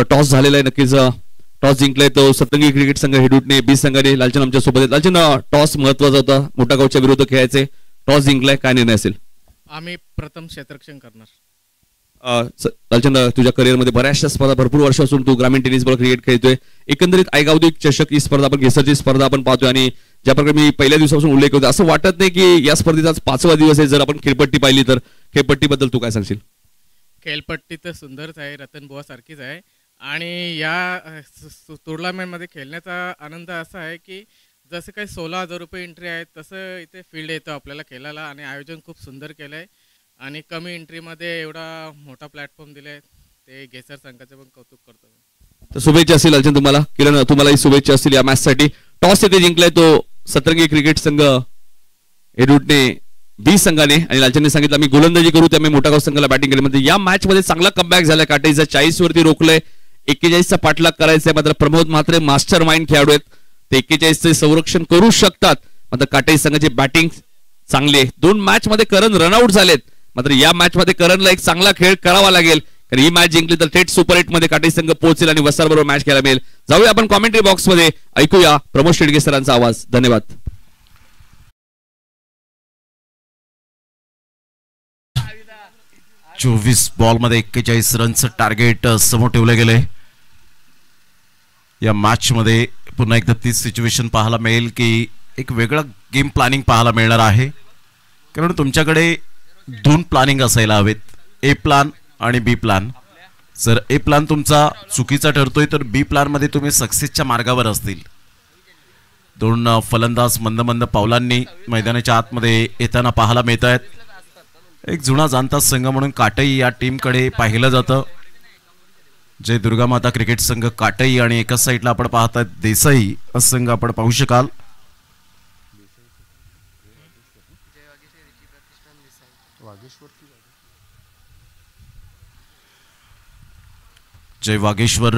टॉस झालेला आहे. नक्कीच टॉस जिंकलाय तो सतरंगी क्रिकेट संघ हेडूटने. 20 संघाने. लालचंद आमच्या सोबत आहेत. लालचंद टॉस महत्वाचा होता. मोठागावच्या विरुद्ध खेळायचे. टॉस जिंकलाय काय निर्णय असेल? आम्ही प्रथम क्षेत्ररक्षण करणार. लालचंद तुझ्या करिअर मध्ये बऱ्याचशा स्पर्धा भरपूर वर्षापासून तू ग्रामीण टेनिस बॉल क्रिकेट खेळतोय. एकंदरीत आयगावदी चषक ही स्पर्धा आपण घेसरची स्पर्धा आपण पाहतोय आणि ज्या प्रकारे मी पहिल्या दिवसापासून उल्लेख होतो असं वाटत नाही की या स्पर्धेचा 5वा दिवस आहे. जर आपण खेळपट्टी पाहिली तर खेळपट्टीबद्दल तू काय सांगशील? खेळपट्टी तर सुंदरच आहे. रतन बुवा सारखीच आहे आणि या टुर्नामेंटमध्ये खेळण्याचा आनंद असा आहे की जसं काही 16,000 रुपये एंट्री आहे तसं इथे फील्ड येतं आपल्याला खेळायला आणि आयोजन खूप सुंदर केलं आहे आणि कमी एंट्रीमध्ये एवढा मोठा प्लॅटफॉर्म दिला आहे ते घेसर संघाचं पण कौतुक करतो. तर शुभेच्छा असतील लालचंद तुम्हाला. किरण तुम्हालाही शुभेच्छा असतील या मॅचसाठी. टॉस येथे जिंकलाय तो सतरंगी क्रिकेट संघ हेडूटने 20 संघाने आणि लालचंदने सांगितलं आम्ही गोलंदाजी करू त्यामुळे मोठागाव संघाला बॅटिंग केली. म्हणजे या मॅच मध्ये चांगला कमबॅक झाला. काटेचा 40 वरती रोखलंय. 41चा पाठलाग करायचा आहे. मात्र प्रमोद म्हात्रे मास्टर माइंड खेळाडू आहेत. ते 41चे संरक्षण करू शकतात. मात्र काटे संघाची बॅटिंग चांगली आहे. 2 मॅच मध्ये करण रनआउट झालेत. मात्र या मॅच मध्ये करणला एक चांगला खेळ करावा लागेल कारण ही मॅच जिंकली तर थेट सुपर 8 मध्ये काटे संघ पोहोचेल आणि वसार बरोबर मॅच खेळायला मिळेल. जाऊया आपण कॉमेंट्री बॉक्स मध्ये ऐकूया प्रमोद शेडगे सरांचा आवाज. धन्यवाद. चोवीस बॉल मध्ये 41 रनचं टार्गेट समोर ठेवलं गेलंय. या मॅच मध्ये पुन्हा एकदा तीच सिच्युएशन पाहायला मिळेल की एक वेगळा गेम प्लॅनिंग पाहायला मिळणार आहे कारण तुमच्याकडे 2 प्लॅनिंग असायला हवेत. ए प्लॅन आणि बी प्लॅन. जर ए प्लॅन तुमचा चुकीचा ठरतोय तर बी प्लॅन मध्ये तुम्ही सक्सेसच्या मार्गावर असतील. 2 फलंदाज मंद मंद पावलांनी मैदानाच्या आतमध्ये येताना पाहायला मिळत आहेत. एक जुना जाणता संघ म्हणून काटई या टीमकडे पाहिलं जातं. जय दुर्गा माता क्रिकेट संघ काटई आणि एकाच साईडला आपण पाहतात देसाई संघ आपण पाहू शकाल. जय वागेश्वर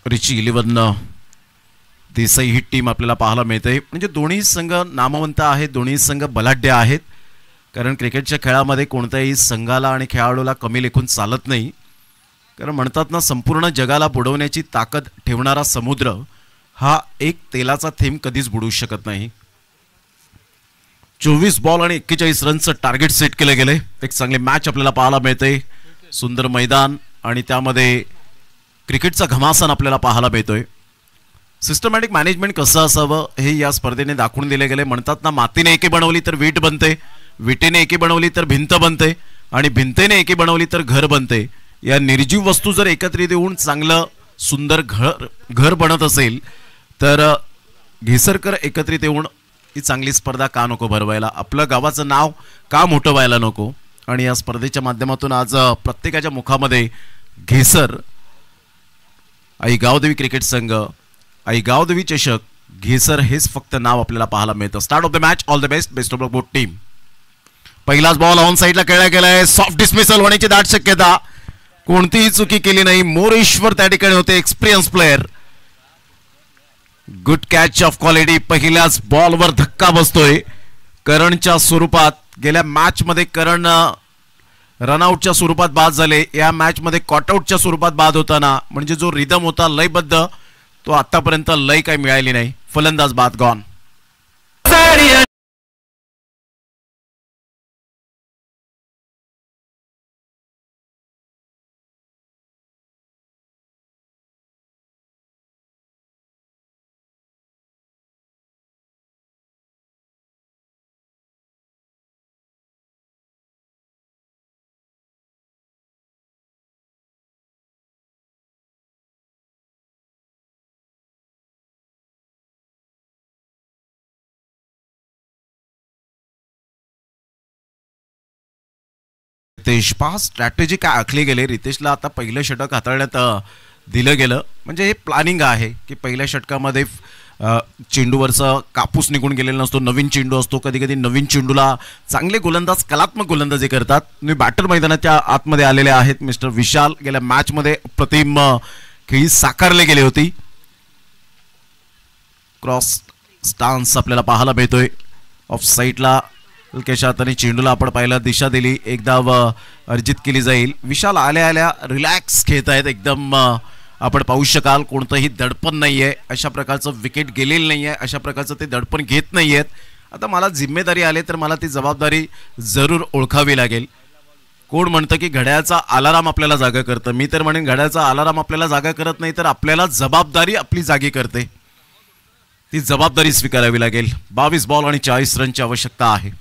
रिची 11 देसाई ही टीम आपल्याला पाहायला मिळते. म्हणजे दोन्ही संघ नामवंत आहेत. दोन्ही संघ बलाढ्य आहेत कारण क्रिकेटच्या खेळामध्ये कोणत्याही संघाला आणि खेळाडूला कमी लेखून चालत नाही. कारण म्हणतात ना संपूर्ण जगाला बुडवण्याची ताकद ठेवणारा समुद्र हा एक तेलाचा थेंब कधीच बुडवू शकत नाही. 24 बॉल आणि 41 रनचं टार्गेट सेट केलं गेले. एक चांगली मॅच आपल्याला पाहायला मिळते. सुंदर मैदान आणि त्यामध्ये क्रिकेटचा घमासान आपल्याला पाहायला मिळतोय. सिस्टमॅटिक मॅनेजमेंट कसं असावं हे या स्पर्धेने दाखवून दिले गेले. म्हणतात ना मातीने एके बनवली तर वीट बनते, विटेने एके बनवली तर भिंत बनते आणि भिंतेने एके बनवली तर घर बनते. या निर्जीव वस्तू जर एकत्रित येऊन चांगलं सुंदर घर बनत असेल तर घेसरकर एकत्रित येऊन ही चांगली स्पर्धा का नको भरवायला, आपलं गावाचं नाव का मोठं व्हायला नको. आणि या स्पर्धेच्या माध्यमातून आज प्रत्येकाच्या मुखामध्ये घेसर, आई गावदेवी क्रिकेट संघ, आई गावदेवी चषक, घेसर हेच फक्त नाव आपल्याला पाहायला मिळतं. Start of the match, all the best, best of both team. पहिलाच बॉल ऑन साईडला खेळला गेलाय, सॉफ्ट डिसमिसल होण्याची दाट शक्यता, कोणतीही चुकी केली नाही. मोरेश्वर त्या ठिकाणी होते, experience player. Good catch of quality. पहिल्याच बॉलवर धक्का बसतोय करणच्या स्वरूपात. गेल्या मॅच मध्ये करण रनआउटच्या स्वरूपात बाद झाले, या मॅच मध्ये कॉटआउटच्या स्वरूपात बाद होताना म्हणजे जो रिदम होता लयबद्ध तो आतापर्यंत लय काही मिळाली नाही. फलंदाज बाद गॉन. रितेश पहा स्ट्रॅटेजी काय आखली गेली. रितेशला आता पहिलं षटक हाताळण्यात दिलं गेलं, म्हणजे हे प्लॅनिंग आहे की पहिल्या षटकामध्ये चेंडूवरचा कापूस निघून गेलेला नसतो, नवीन चेंडू असतो. कधी कधी नवीन चेंडूला चांगले गोलंदाज कलात्मक गोलंदाजी करतात. तुम्ही बॅटर मैदानाच्या आतमध्ये आलेले आहेत. मिस्टर विशाल गेल्या मॅच मध्ये अप्रतिम खेळी साकारले गेली होती. क्रॉस स्टान्स आपल्याला पाहायला मिळतोय. ऑफ साईडला हलक्याच्या हाताने चेंडूला आपण पाहिला, दिशा दिली, एक धाव अर्जित केली जाईल. विशाल आल्या आल्या रिलॅक्स खेळत आहेत एकदम. आपण पाहू शकाल कोणतंही दडपण नाहीये, अशा प्रकारचं विकेट गेलेलं नाहीये, अशा प्रकारचं ते दडपण घेत नाहीयेत. आता मला जिम्मेदारी आली तर मला ती जबाबदारी जरूर ओळखावी लागेल. कोण म्हणतं की घड्याळाचा अलाराम आपल्याला जागा करतं, मी तर म्हणेन घड्याळाचा अलाराम आपल्याला जागा करत नाही तर आपल्याला जबाबदारी आपली जागी करते. ती जबाबदारी स्वीकारावी लागेल. 22 बॉल आणि 40 रनची आवश्यकता आहे.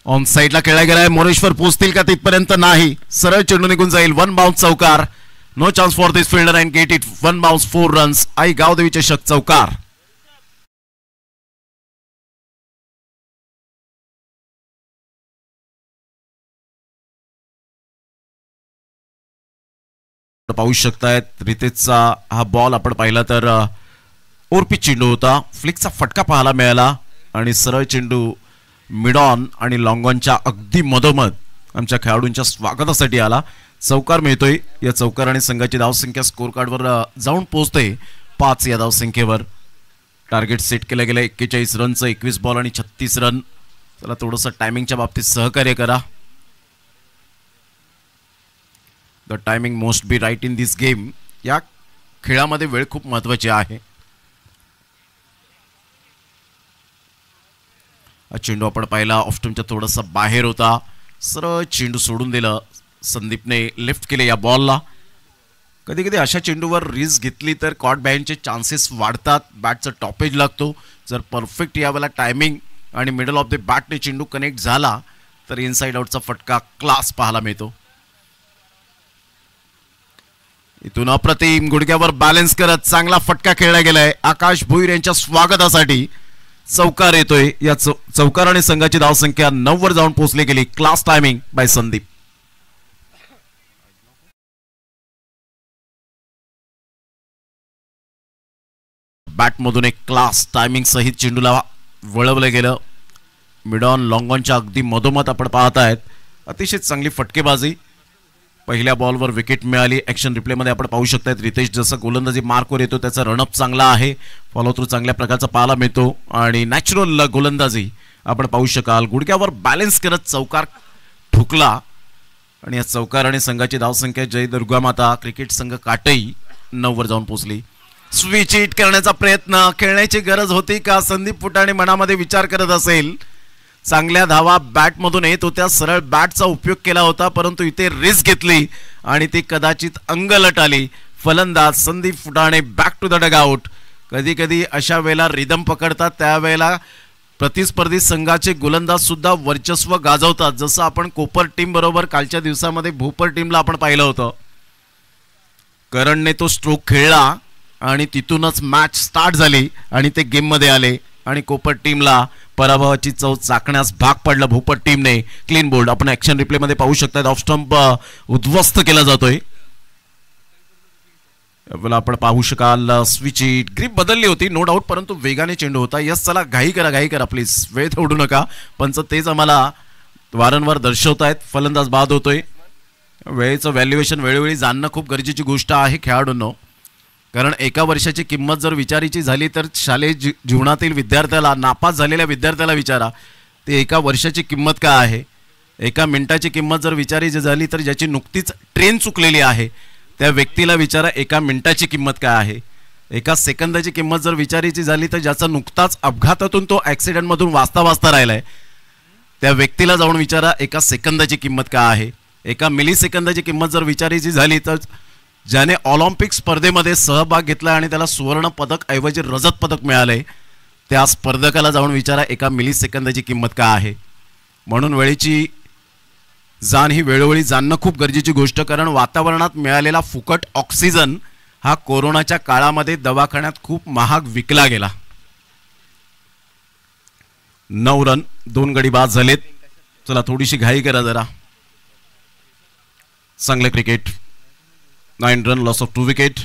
ऑन साईडला खेळला गेलाय. मोरेश्वर पोहोचतील का तिथपर्यंत नाही, सरळ चेंडू निघून जाईल. 1 बाउन्स चौकार. No chance for this fielder and get it. 1 bounce 4 runs. Aai Gavdevi चषक चौकार. पाहू शकतायत रितेशचा हा बॉल आपण पाहिला तर ओरपी चेंडू होता. फ्लिकचा फटका पाहायला मिळाला आणि सरळ चेंडू मिडॉन आणि लॉंगॉनच्या अगदी मधोमध आमच्या खेळाडूंच्या स्वागतासाठी आला. चौकार मिळतोय. या चौकाराने संघाची धावसंख्या स्कोर कार्डवर जाऊन पोहोचते 5 या धावसंख्येवर. टार्गेट सेट केलं गेलं 41 रनचं. 21 बॉल आणि 36 रन. चला थोडंसं टायमिंगच्या बाबतीत सहकार्य करा. The timing most be right in this game. या खेळामध्ये वेळ खूप महत्वाची आहे. चेंडू आपण पाहिला ऑफस्टमच्या थोडासा बाहेर होता, सरळ चेंडू सोडून दिलं. संदीपने लेफ्ट केले या बॉलला. कधी कधी अशा चेंडूवर रिस्क घेतली तर कॉट बॅनचे चान्सेस वाढतात, बॅटचा टॉपेज लागतो. जर परफेक्ट यावेळेला टायमिंग आणि मिडल ऑफ द बॅटने चेंडू कनेक्ट झाला तर इनसाइड आउटचा फटका क्लास पाहायला मिळतो. इथून अप्रतिम गुडघ्यावर बॅलन्स करत चांगला फटका खेळला गेलाय. आकाश भोईर यांच्या स्वागतासाठी चौकार येतोय. या चौकाराने संघाची धावसंख्या 9 वर जाऊन पोहोचली गेली. Class timing by Sandeep. बॅटमधून एक क्लास टायमिंग सहित चेंडूला वळवलं गेलं. मिडॉन लॉंगॉनच्या अगदी मधोमध आपण पाहत आहेत. अतिशय चांगली फटकेबाजी. पहिल्या बॉलवर विकेट मिळाली. ॲक्शन रिप्लेमध्ये आपण पाहू शकतात रितेश जसं गोलंदाजी मार्कवर येतो त्याचा रनअप चांगला आहे. फॉलो थ्रू चांगल्या प्रकारचा पाहायला मिळतो आणि नॅचरल गोलंदाजी आपण पाहू शकाल. गुडघ्यावर बॅलन्स करत चौकार ठोकला आणि या चौकाराने संघाची धावसंख्या जय दुर्गामाता क्रिकेट संघ काटई 9 वर जाऊन पोहोचली. स्विच हिट करण्याचा प्रयत्न, खेळण्याची गरज होती का संदीप फुटाणे मनामध्ये विचार करत असेल. चांगल्या धावा बॅटमधून येत होत्या, सरळ बॅटचा उपयोग केला होता, परंतु इथे रिस्क घेतली आणि ती कदाचित अंगलट आली. फलंदाज संदीप फुटाणे बॅक टू द डगआउट. कधी कधी अशा वेळेला रिदम पकडतात, त्यावेळेला प्रतिस्पर्धी संघाचे गोलंदाज सुद्धा वर्चस्व गाजवतात. जसं आपण कोपर टीम बरोबर कालच्या दिवसामध्ये भोपर टीमला आपण पाहिलं होतं. करणने तो स्ट्रोक खेळला आणि तिथूनच मॅच स्टार्ट झाली आणि ते गेममध्ये आले आणि कोपर टीमला पराभवाची चव चाकण्यास भाग पडला. भोपर टीमने क्लीन बोल्ड आपण ऍक्शन रिप्ले मध्ये पाहू शकता. ऑफ स्टंप उद्ध्वस्त केला जातोय. आपण पाहू शकाल स्विच ग्रिप बदलली होती नो डाऊट, परंतु वेगाने चेंडू होता. यस चला घाई करा प्लीज, वेळ ओढू नका. पंच तेच आम्हाला वारंवार दर्शवतायत. फलंदाज बाद होतोय. वेळेचं व्हॅल्युएशन वेळोवेळी जाणणं खूप गरजेची गोष्ट आहे खेळाडूंनो. कारण एका वर्षाची किंमत जर विचारायची झाली तर शालेय जीवनातील विद्यार्थ्याला, नापास झालेल्या विद्यार्थ्याला विचारा ते एका वर्षाची किंमत काय आहे. एका मिनिटाची किंमत जर विचारायची झाली तर ज्याची नुकतीच ट्रेन चुकलेली आहे त्या व्यक्तीला विचारा एका मिनिटाची किंमत काय आहे. एका सेकंदाची किंमत जर विचारायची झाली तर ज्याचा नुकताच अपघातातून तो ॲक्सिडेंटमधून वाचता राहिलाय त्या व्यक्तीला जाऊन विचारा एका सेकंदाची किंमत काय आहे. एका मिली सेकंदाची किंमत जर विचारायची झाली तर ज्याने ऑलिम्पिक स्पर्धेमध्ये सहभाग घेतला आणि त्याला सुवर्ण पदक ऐवजी रजत पदक मिळाले त्या स्पर्धकाला जाऊन विचारा एका मिली सेकंदाची किंमत काय आहे. म्हणून वेळेची जाण ही वेळोवेळी जाणणं खूप गरजेची गोष्ट. कारण वातावरणात मिळालेला फुकट ऑक्सिजन हा कोरोनाच्या काळामध्ये दवाखान्यात खूप महाग विकला गेला. 9 रन 2 गडी बाद झालेत. चला थोडीशी घाई करा जरा. चांगले cricket. 9 run loss of 2 wicket.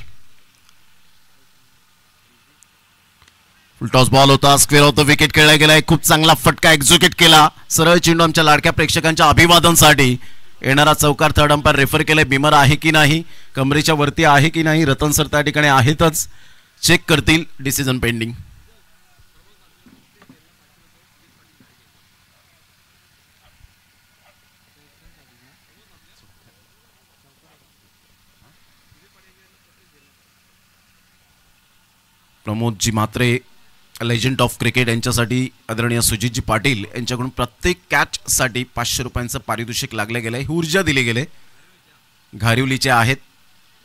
Full toss ball होता. स्क्वेअर ऑफ द विकेट खेळला गेलाय. खूप चांगला फटका एक्झिक्यूट केला. सरळ चेंडू आमच्या लाडक्या प्रेक्षकांच्या अभिवादनसाठी. येणारा चौकार थर्ड अंपायर रेफर केलाय. बिमर आहे की नाही, कमरेच्या वरती आहे की नाही, रतन सर त्या ठिकाणी आहेतच, चेक करतील. Decision pending. Pramod ji Mhatre legend of cricket यांच्यासाठी आदरणीय सुजितजी पाटील यांच्याकडून प्रत्येक कॅच साठी 500 रुपयांचं पारितोषिक लागले गेले. ही ऊर्जा दिली गेले. घारिवलीचे आहेत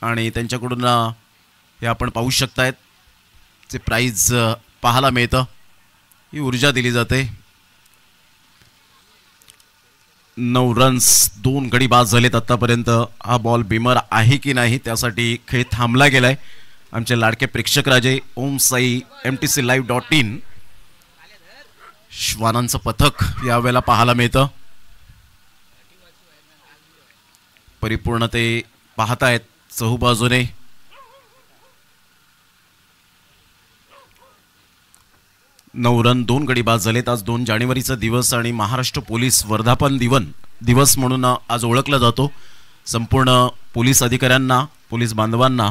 आणि त्यांच्याकडून हे आपण पाहू शकतायत ते प्राइज पाहायला मिळतं. ही ऊर्जा दिली जाते. 9 रन्स 2 गडी बाद झालेत आतापर्यंत. हा बॉल बिमर आहे की नाही त्यासाठी खेळ थांबला गेलाय. आमचे लाडके प्रेक्षक राजे ओम साई mtclive.in श्वानांचं पथक यावेळेला पाहायला मिळतं. परिपूर्ण ते पाहतायत चहूबाजूने. नऊ रन 2 गडी बाद झालेत. आज 2 जानेवारीचा दिवस आणि महाराष्ट्र पोलीस वर्धापन दिवस म्हणून आज ओळखला जातो. संपूर्ण पोलीस अधिकाऱ्यांना, पोलीस बांधवांना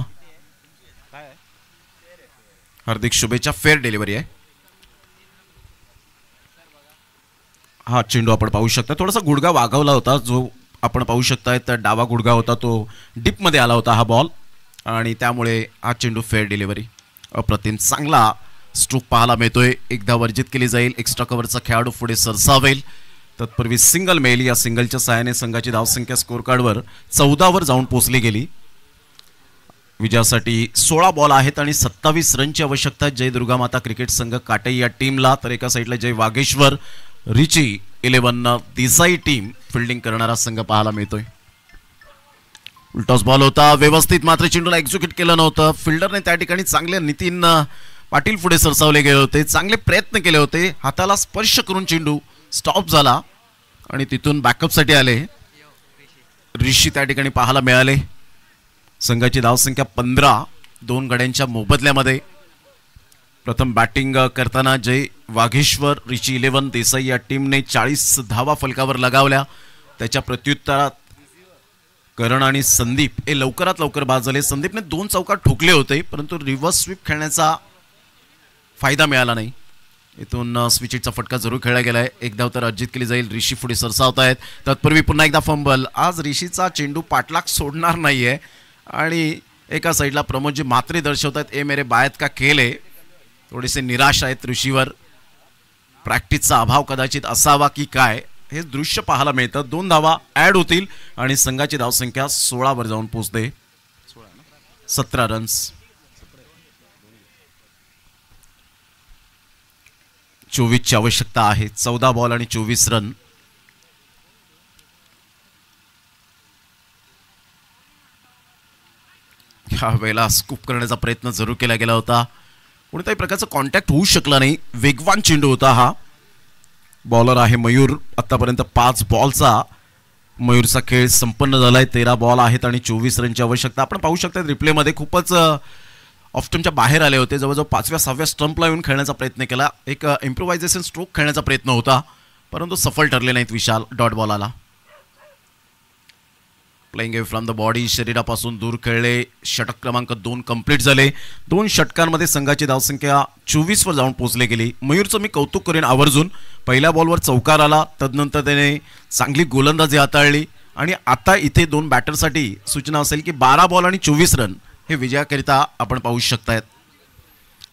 हार्दिक शुभेच्छा. फेअर डिलिव्हरी आहे. हा चेंडू आपण पाहू शकता थोडासा गुडघा वागवला होता. जो आपण पाहू शकताय तर डावा गुडघा होता तो डीप मध्ये आला होता हा बॉल आणि त्यामुळे हा चेंडू फेअर डिलिव्हरी. अप्रतिम चांगला स्ट्रोक पाहायला मिळतोय. एकदा वर्जित केली जाईल. एक्स्ट्रा कव्हरचा खेळाडू पुढे सरसावेल. तत्पूर्वी सिंगल मिळेल. या सिंगलच्या सहाय्याने संघाची धावसंख्या स्कोर कार्डवर 14 वर जाऊन पोहोचली गेली. विजयासाठी 16 बॉल आहेत आणि 27 रनची आवश्यकता जय दुर्गामाता क्रिकेट संघ काटई या टीमला. तर एका साईडला Jai Vageshwar, Richie 11 Desai team fielding करणारा संघ पाहायला मिळतोय. उलटॉस बॉल होता. व्यवस्थित मात्र चेंडूला एक्झिक्यूट केलं नव्हतं. फिल्डरने त्या ठिकाणी चांगले नितीन पाटील पुढे सरसावले गेले होते. चांगले प्रयत्न केले होते. हाताला स्पर्श करून चेंडू स्टॉप झाला आणि तिथून बॅकअपसाठी आले. ऋषी त्या ठिकाणी पाहायला मिळाले. संघाची धावसंख्या 15. 2 गड्यांच्या मोबदल्यामध्ये प्रथम बॅटिंग करताना जय वाघेश्वर, रिची 11 देसाई या टीमने 40 धावा फलकावर लगावल्या. त्याच्या प्रत्युत्तरात करण आणि संदीप हे लवकरात लवकर बाद झाले. संदीपने 2 चौकार ठोकले होते परंतु रिव्हर्स स्वीप खेळण्याचा फायदा मिळाला नाही. इथून स्विचिटचा फटका जरूर खेळला गेलाय. एक धाव तर अर्जित केली जाईल. ऋषी पुढे सरसावत आहेत. तत्पूर्वी पुन्हा एकदा फंबल. आज ऋषीचा चेंडू पाठलाग सोडणार नाहीये आणि एका साईडला प्रमोदजी म्हात्रे दर्शवतात ए मेरे बायत का खेळ आहे. थोडेसे निराश आहेत ऋषीवर. प्रॅक्टिसचा अभाव कदाचित असावा की काय हे दृश्य पाहायला मिळतं. 2 धावा ऍड होतील आणि संघाची धावसंख्या 16 वर जाऊन पोहोचते. 17 रन्स. 24ची आवश्यकता आहे. 14 बॉल आणि 24 रन. ह्या वेळेला स्कूप करण्याचा प्रयत्न जरूर केला गेला होता. कोणत्याही प्रकारचा कॉन्टॅक्ट होऊ शकला नाही. वेगवान चेंडू होता हा. बॉलर आहे मयूर. आतापर्यंत 5 बॉलचा मयूरचा खेळ संपन्न झालाय. 13 बॉल आहेत आणि 24 रनची आवश्यकता. आपण पाहू शकता रिप्लेमध्ये खूपच ऑफ स्टंपच्या बाहेर आले होते. जवळजवळ 5व्या-6व्या स्टंपला येऊन खेळण्याचा प्रयत्न केला. एक इम्प्रोव्हायझेशन स्ट्रोक खेळण्याचा प्रयत्न होता, परंतु सफल ठरले नाहीत विशाल. डॉट बॉल आला. Playing away from the body, शरीरापासून दूर खेळले. षटक क्रमांक 2 कंप्लीट झाले. 2 षटकांमध्ये संघाची धावसंख्या 24 वर जाऊन पोहोचली गेली. मयूरचं मी कौतुक करेन आवर्जून. पहिल्या बॉलवर चौकार आला, तदनंतर त्याने चांगली गोलंदाजी हाताळली आणि आता इथे 2 बॅटरसाठी सूचना असेल की 12 बॉल आणि 24 रन हे विजयाकरिता आपण पाहू शकतायत.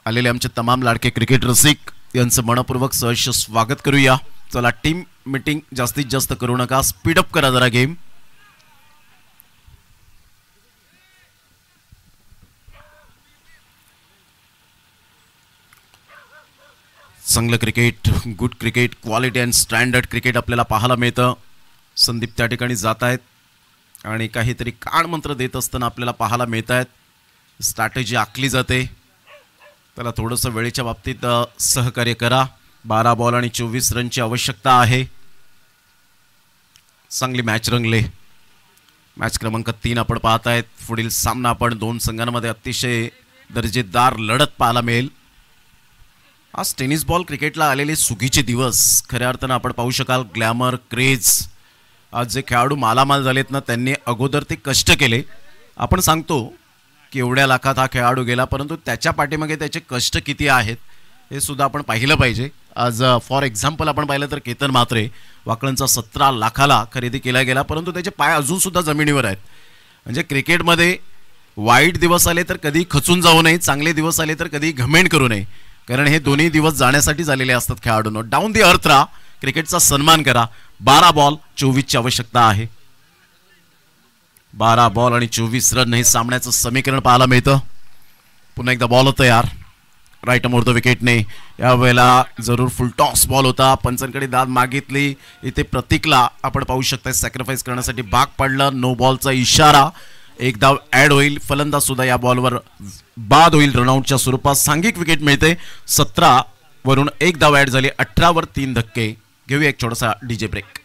आलेले आमचे तमाम लाडके क्रिकेट रसिक यांचं मनपूर्वक सहर्ष स्वागत करूया. चला, टीम मीटिंग जास्तीत जास्त करू नका, स्पीडअप करा जरा गेम. चांगलं cricket, good cricket, quality and standard cricket आपल्याला पाहायला मिळतं. संदीप त्या ठिकाणी जात आहेत आणि काहीतरी कानमंत्र देत असताना आपल्याला पाहायला मिळत आहेत. स्ट्रॅटेजी आखली जाते. त्याला थोडंसं वेळेच्या बाबतीत सहकार्य करा. 12 बॉल आणि 24 रनची आवश्यकता आहे. चांगली मॅच रंगले. मॅच क्रमांक 3 आपण पाहत आहेत. पुढील सामना आपण 2 संघांमध्ये अतिशय दर्जेदार लढत पाहायला मिळेल. आज टेनिस बॉल क्रिकेटला आलेले सुगीचे दिवस खऱ्या अर्थानं आपण पाहू शकाल. Glamour, craze. आज जे खेळाडू मालामाल झालेत ना, त्यांनी अगोदर ते कष्ट केले. आपण सांगतो की एवढ्या लाखात हा खेळाडू गेला, परंतु त्याच्या पाठीमागे त्याचे कष्ट किती आहेत हे सुद्धा आपण पाहिलं पाहिजे. आज फॉर एक्झाम्पल आपण पाहिलं तर केतन म्हात्रे, वाकळंचा 17 लाखाला खरेदी केला गेला, परंतु त्याचे पाय अजून सुद्धा जमिनीवर आहेत. म्हणजे क्रिकेटमध्ये वाईट दिवस आले तर कधी खचून जाऊ नये, चांगले दिवस आले तर कधी घमेंड करू नये, कारण हे दोन्ही दिवस जाण्यासाठी झालेले असतात खेळाडूंनो. डाऊन दी अर्थ राहा, क्रिकेटचा सन्मान करा. 12 बॉल 24ची आवश्यकता आहे. 12 बॉल आणि 24 रन हे सामन्याचं समीकरण पाहायला मिळतं. पुन्हा एकदा बॉल होतं यार राईट मोर द विकेटने. यावेळेला जरूर फुल टॉस बॉल होता. पंचांकडे दाद मागितली. इथे प्रतीकला आपण पाहू शकता सॅक्रिफाईस करण्यासाठी भाग पडलं. नो बॉलचा इशारा. एक धाव ऍड होईल. फलंदाज सुद्धा या बॉलवर बाद होईल. रनआउटच्या स्वरूपात सांघिक विकेट मिळते. 17 वरून एक धाव ऍड झाली. 18 वर 3 धक्के. घेऊया एक छोटासा डीजे ब्रेक.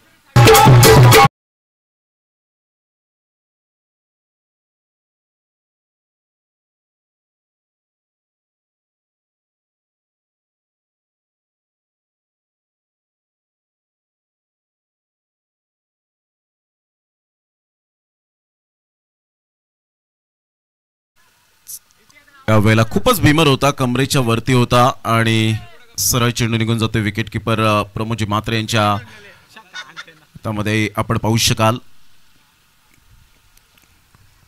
यावेळेला खूपच भीमर होता, कमरेच्या वरती होता आणि सरळ चेंडू निघून जातो. विकेट किपर प्रमोदजी म्हात्रे यांच्या हातामध्ये आपण पाहू शकाल.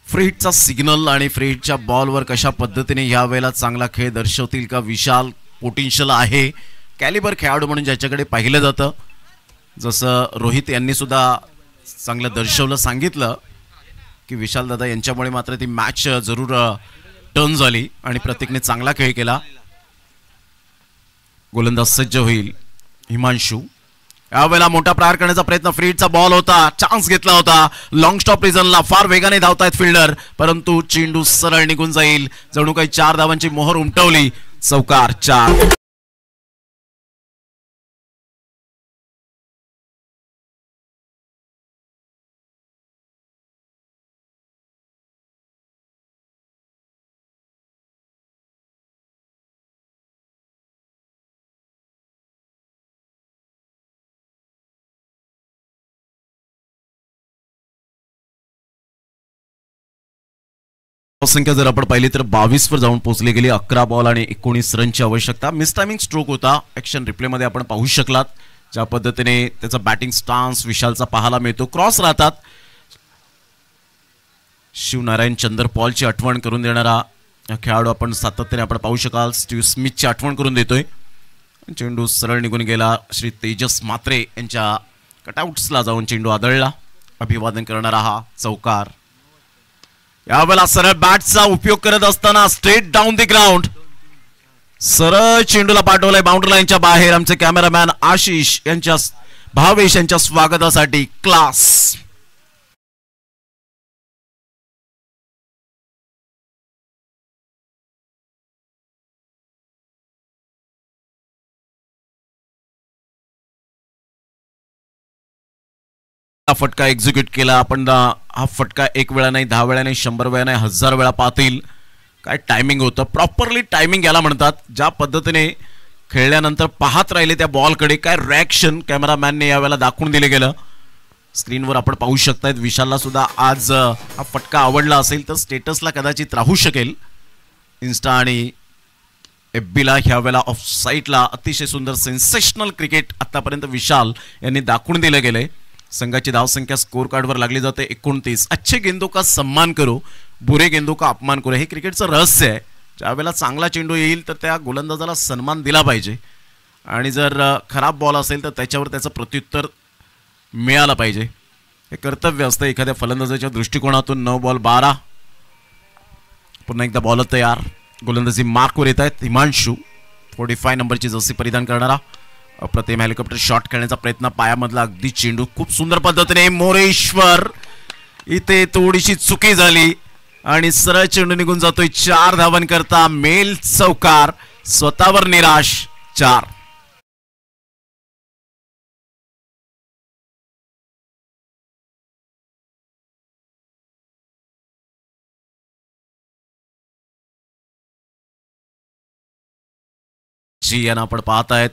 फ्री हिटचा सिग्नल आणि फ्री हिटच्या बॉलवर कशा पद्धतीने यावेळेला चांगला खेळ दर्शवतील का. विशाल पोटेन्शियल आहे, कॅलिबर खेळाडू म्हणून ज्याच्याकडे पाहिलं जातं. जसं रोहित यांनी सुद्धा चांगलं दर्शवलं, सांगितलं की विशाल दादा यांच्यामुळे मात्र ती मॅच जरूर टर्न झाली आणि प्रतीकने चांगला खेळ केला. गोलंदाज सज्ज होईल हिमांशू. यावेळेला मोठा प्रहार करण्याचा प्रयत्न. फ्री हिटचा बॉल होता, चान्स घेतला होता. लॉंग स्टॉप रिझनला फार वेगाने धावतायत फिल्डर, परंतु चेंडू सरळ निघून जाईल. जणू काही 4 धावांची मोहर उमटवली. चौकार 4. संख्या जर आपण पाहिली तर 22 वर जाऊन पोहोचली गेली. 11 बॉल आणि 19 रनची आवश्यकता. मिस टायमिंग स्ट्रोक होता. ऍक्शन रिप्ले मध्ये आपण पाहू शकलात ज्या पद्धतीने त्याचा बॅटिंग स्टान्स विशालचा पाहायला मिळतो. क्रॉस राहतात. शिवनारायण चंदर पॉलची आठवण करून देणारा खेळाडू आपण सातत्याने आपण पाहू शकाल. स्टीव्ह स्मिथची आठवण करून देतोय. चेंडू सरळ निघून गेला. श्री तेजस म्हात्रे यांच्या कटआउट्सला जाऊन चेंडू आदळला. अभिवादन करणारा हा चौकार. यावेळेला सरळ बॅटचा उपयोग करत असताना स्ट्रेट डाऊन द ग्राउंड. सरळ चेंडूला पाठवलाय बाउंड्री लाईनच्या बाहेर. आमचे कॅमेरामॅन आशिष यांच्या भावेश यांच्या स्वागतासाठी क्लास. फटका एक्झिक्यूट केला. आपण हा फटका एक वेळा नाही, 10 वेळा नाही, 100 वेळा नाही, 1000 वेळा पाहतील. काय टायमिंग होतं, प्रॉपरली टायमिंग याला म्हणतात. ज्या पद्धतीने खेळल्यानंतर पाहत राहिले त्या बॉलकडे, काय रिॲक्शन कॅमेरामॅनने यावेळेला दाखवून दिले गेलं. स्क्रीनवर आपण पाहू शकतायत. विशालला सुद्धा आज हा फटका आवडला असेल तर स्टेटसला कदाचित राहू शकेल. इन्स्टा आणि FBला ह्या वेळेला ऑफ साईडला अतिशय सुंदर सेन्सेशनल क्रिकेट आतापर्यंत विशाल यांनी दाखवून दिलं गेलंय. संघाची धावसंख्या स्कोर कार्डवर लागली जाते 29. अच्छे गेंदों का सम्मान करो, बुरे गेंदों का अपमान करो, हे क्रिकेटचं रहस्य आहे. ज्यावेळेला चांगला चेंडू येईल तर त्या गोलंदाजाला सन्मान दिला पाहिजे आणि जर खराब बॉल असेल तर त्याच्यावर त्याचं प्रत्युत्तर मिळालं पाहिजे. हे कर्तव्य असतं एखाद्या फलंदाजाच्या दृष्टिकोनातून. 9 बॉल 12. पुन्हा एकदा बॉलर तयार. गोलंदाजी मार्कवर येत आहेत. हिमांशू 45 नंबरची जर्सी परिधान करणारा अप्रतिम हेलिकॉप्टर शॉट खेळण्याचा प्रयत्न. पायामधला अगदी चेंडू खूप सुंदर पद्धतीने. मोरेश्वर इथे थोडीशी चुकी झाली आणि सरळ चेंडू निघून जातोय. 4 धावन करता मेल चौकार. स्वतःवर निराश. 4. जी यांना आपण पाहतायत.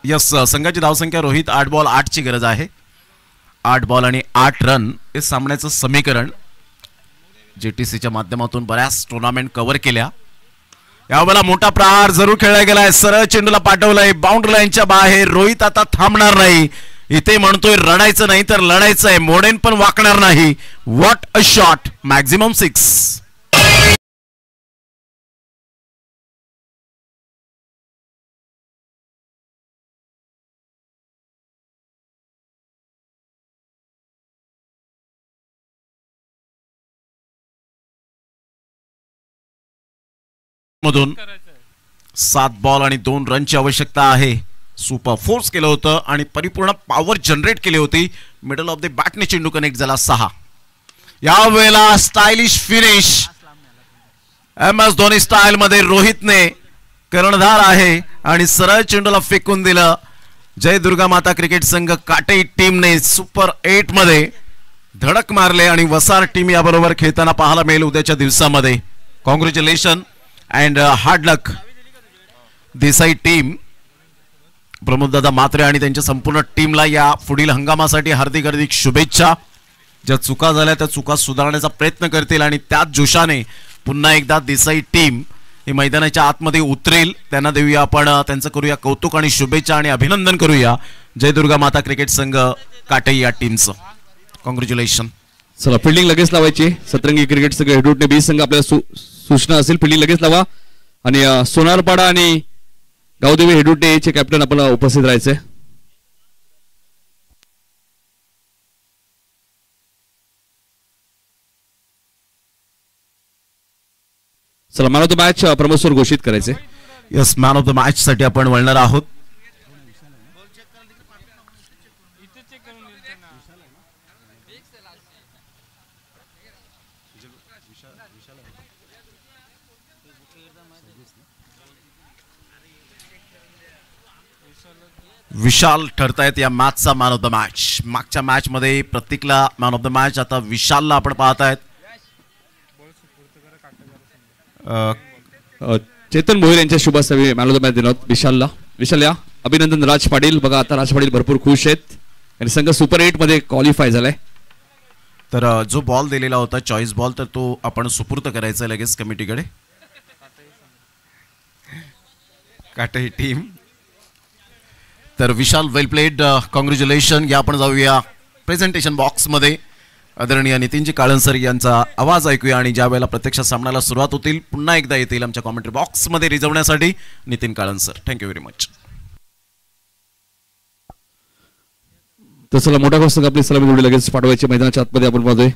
यस, संघाची धावसंख्या रोहित 8 बॉल 8 ची गरज आहे. 8 बॉल आणि 8 रन हे सामन्याचं समीकरण. JTCच्या माध्यमातून बऱ्याच टुर्नामेंट कव्हर केल्या. यावेळेला मोठा प्रहार जरूर खेळला गेलाय. सरळ चेंडूला पाठवलाय बाउंड्री लाईनच्या बाहेर. रोहित आता थांबणार नाही. इथे म्हणतोय रडायचं नाही तर लढायचं आहे. मोडेन पण वाकणार नाही. What a shot. मॅक्झिमम 6. मधून 7 बॉल आणि 2 रनची आवश्यकता आहे. सुपर फोर्स केलं होतं आणि परिपूर्ण पॉवर जनरेट केली होती. मिडल ऑफ द बॅटने चेंडू कनेक्ट झाला. 6. यावेळेला stylish finish MS Dhoni style मध्ये रोहितने कर्णधार आहे आणि सरळ चेंडूला फेकून दिलं. जय दुर्गा माता क्रिकेट संघ काटे टीमने सुपर 8 मध्ये धडक मारले आणि वसार टीम याबरोबर खेळताना पाहायला मिळेल उद्याच्या दिवसामध्ये. Congratulation and hard luck Desai team. प्रमोददादा मात्रे आणि त्यांच्या संपूर्ण टीमला या पुढील हंगामासाठी हार्दिक हार्दिक शुभेच्छा. ज्या चुका झाल्या त्या चुका सुधारण्याचा प्रयत्न करतील आणि त्याच जोशाने पुन्हा एकदा देसाई टीम ही मैदानाच्या आतमध्ये उतरेल. त्यांना देऊया आपण, त्यांचं करूया कौतुक आणि शुभेच्छा आणि अभिनंदन करूया जय दुर्गा माता क्रिकेट संघ काटे या टीमचं. कॉंग्रॅच्युलेशन. चला फिल्डिंग लगेच लावायची. सतरंगी क्रिकेट संघ हेडूटने 20 संघ आपल्याला सूचना असेल. फिल्डिंग लगेच लावा आणि सोनारपाडा आणि गावदेवी हेडूटे चे कॅप्टन आपल्याला उपस्थित राहायचे. चला man of the match Pramod sir घोषित करायचे. Yes, man of the match साठी आपण वळणार आहोत. विशाल ठरतायत या मॅचचा मॅन ऑफ द मॅच. मागच्या मॅच मध्ये प्रतीकला मॅन ऑफ द मॅच, आता विशालला आपण पाहतायत. चेतन भोईर यांच्या शुभास्थावी मॅन ऑफ द मॅच देण्यात विशालला. विशाल या अभिनंदन. राज पाटील बघा, आता राज पाटील भरपूर खुश आहेत आणि संघ सुपर 8 मध्ये क्वालिफाय झालाय. तर जो बॉल दिलेला होता चॉईस बॉल, तर तो आपण सुपूर्त करायचा लगेच कमिटीकडे. काटे टीम. तर विशाल वेल प्लेड, कॉंग्रॅच्युलेशन. या आपण जाऊया प्रेझेंटेशन बॉक्स मध्ये. आदरणीय नितीनजी काळनसर यांचा आवाज ऐकूया आणि ज्या वेळेला प्रत्यक्ष सामन्याला सुरुवात होतील पुन्हा एकदा येतील आमच्या कॉमेंट्री बॉक्स मध्ये रिझवण्यासाठी Nitin Kalansar. Thank you very much. तर चला मोठा संघ आपली सलामी जोडी लगेच पाठवायची मैदानाच्या आतमध्ये आपण पाहतोय.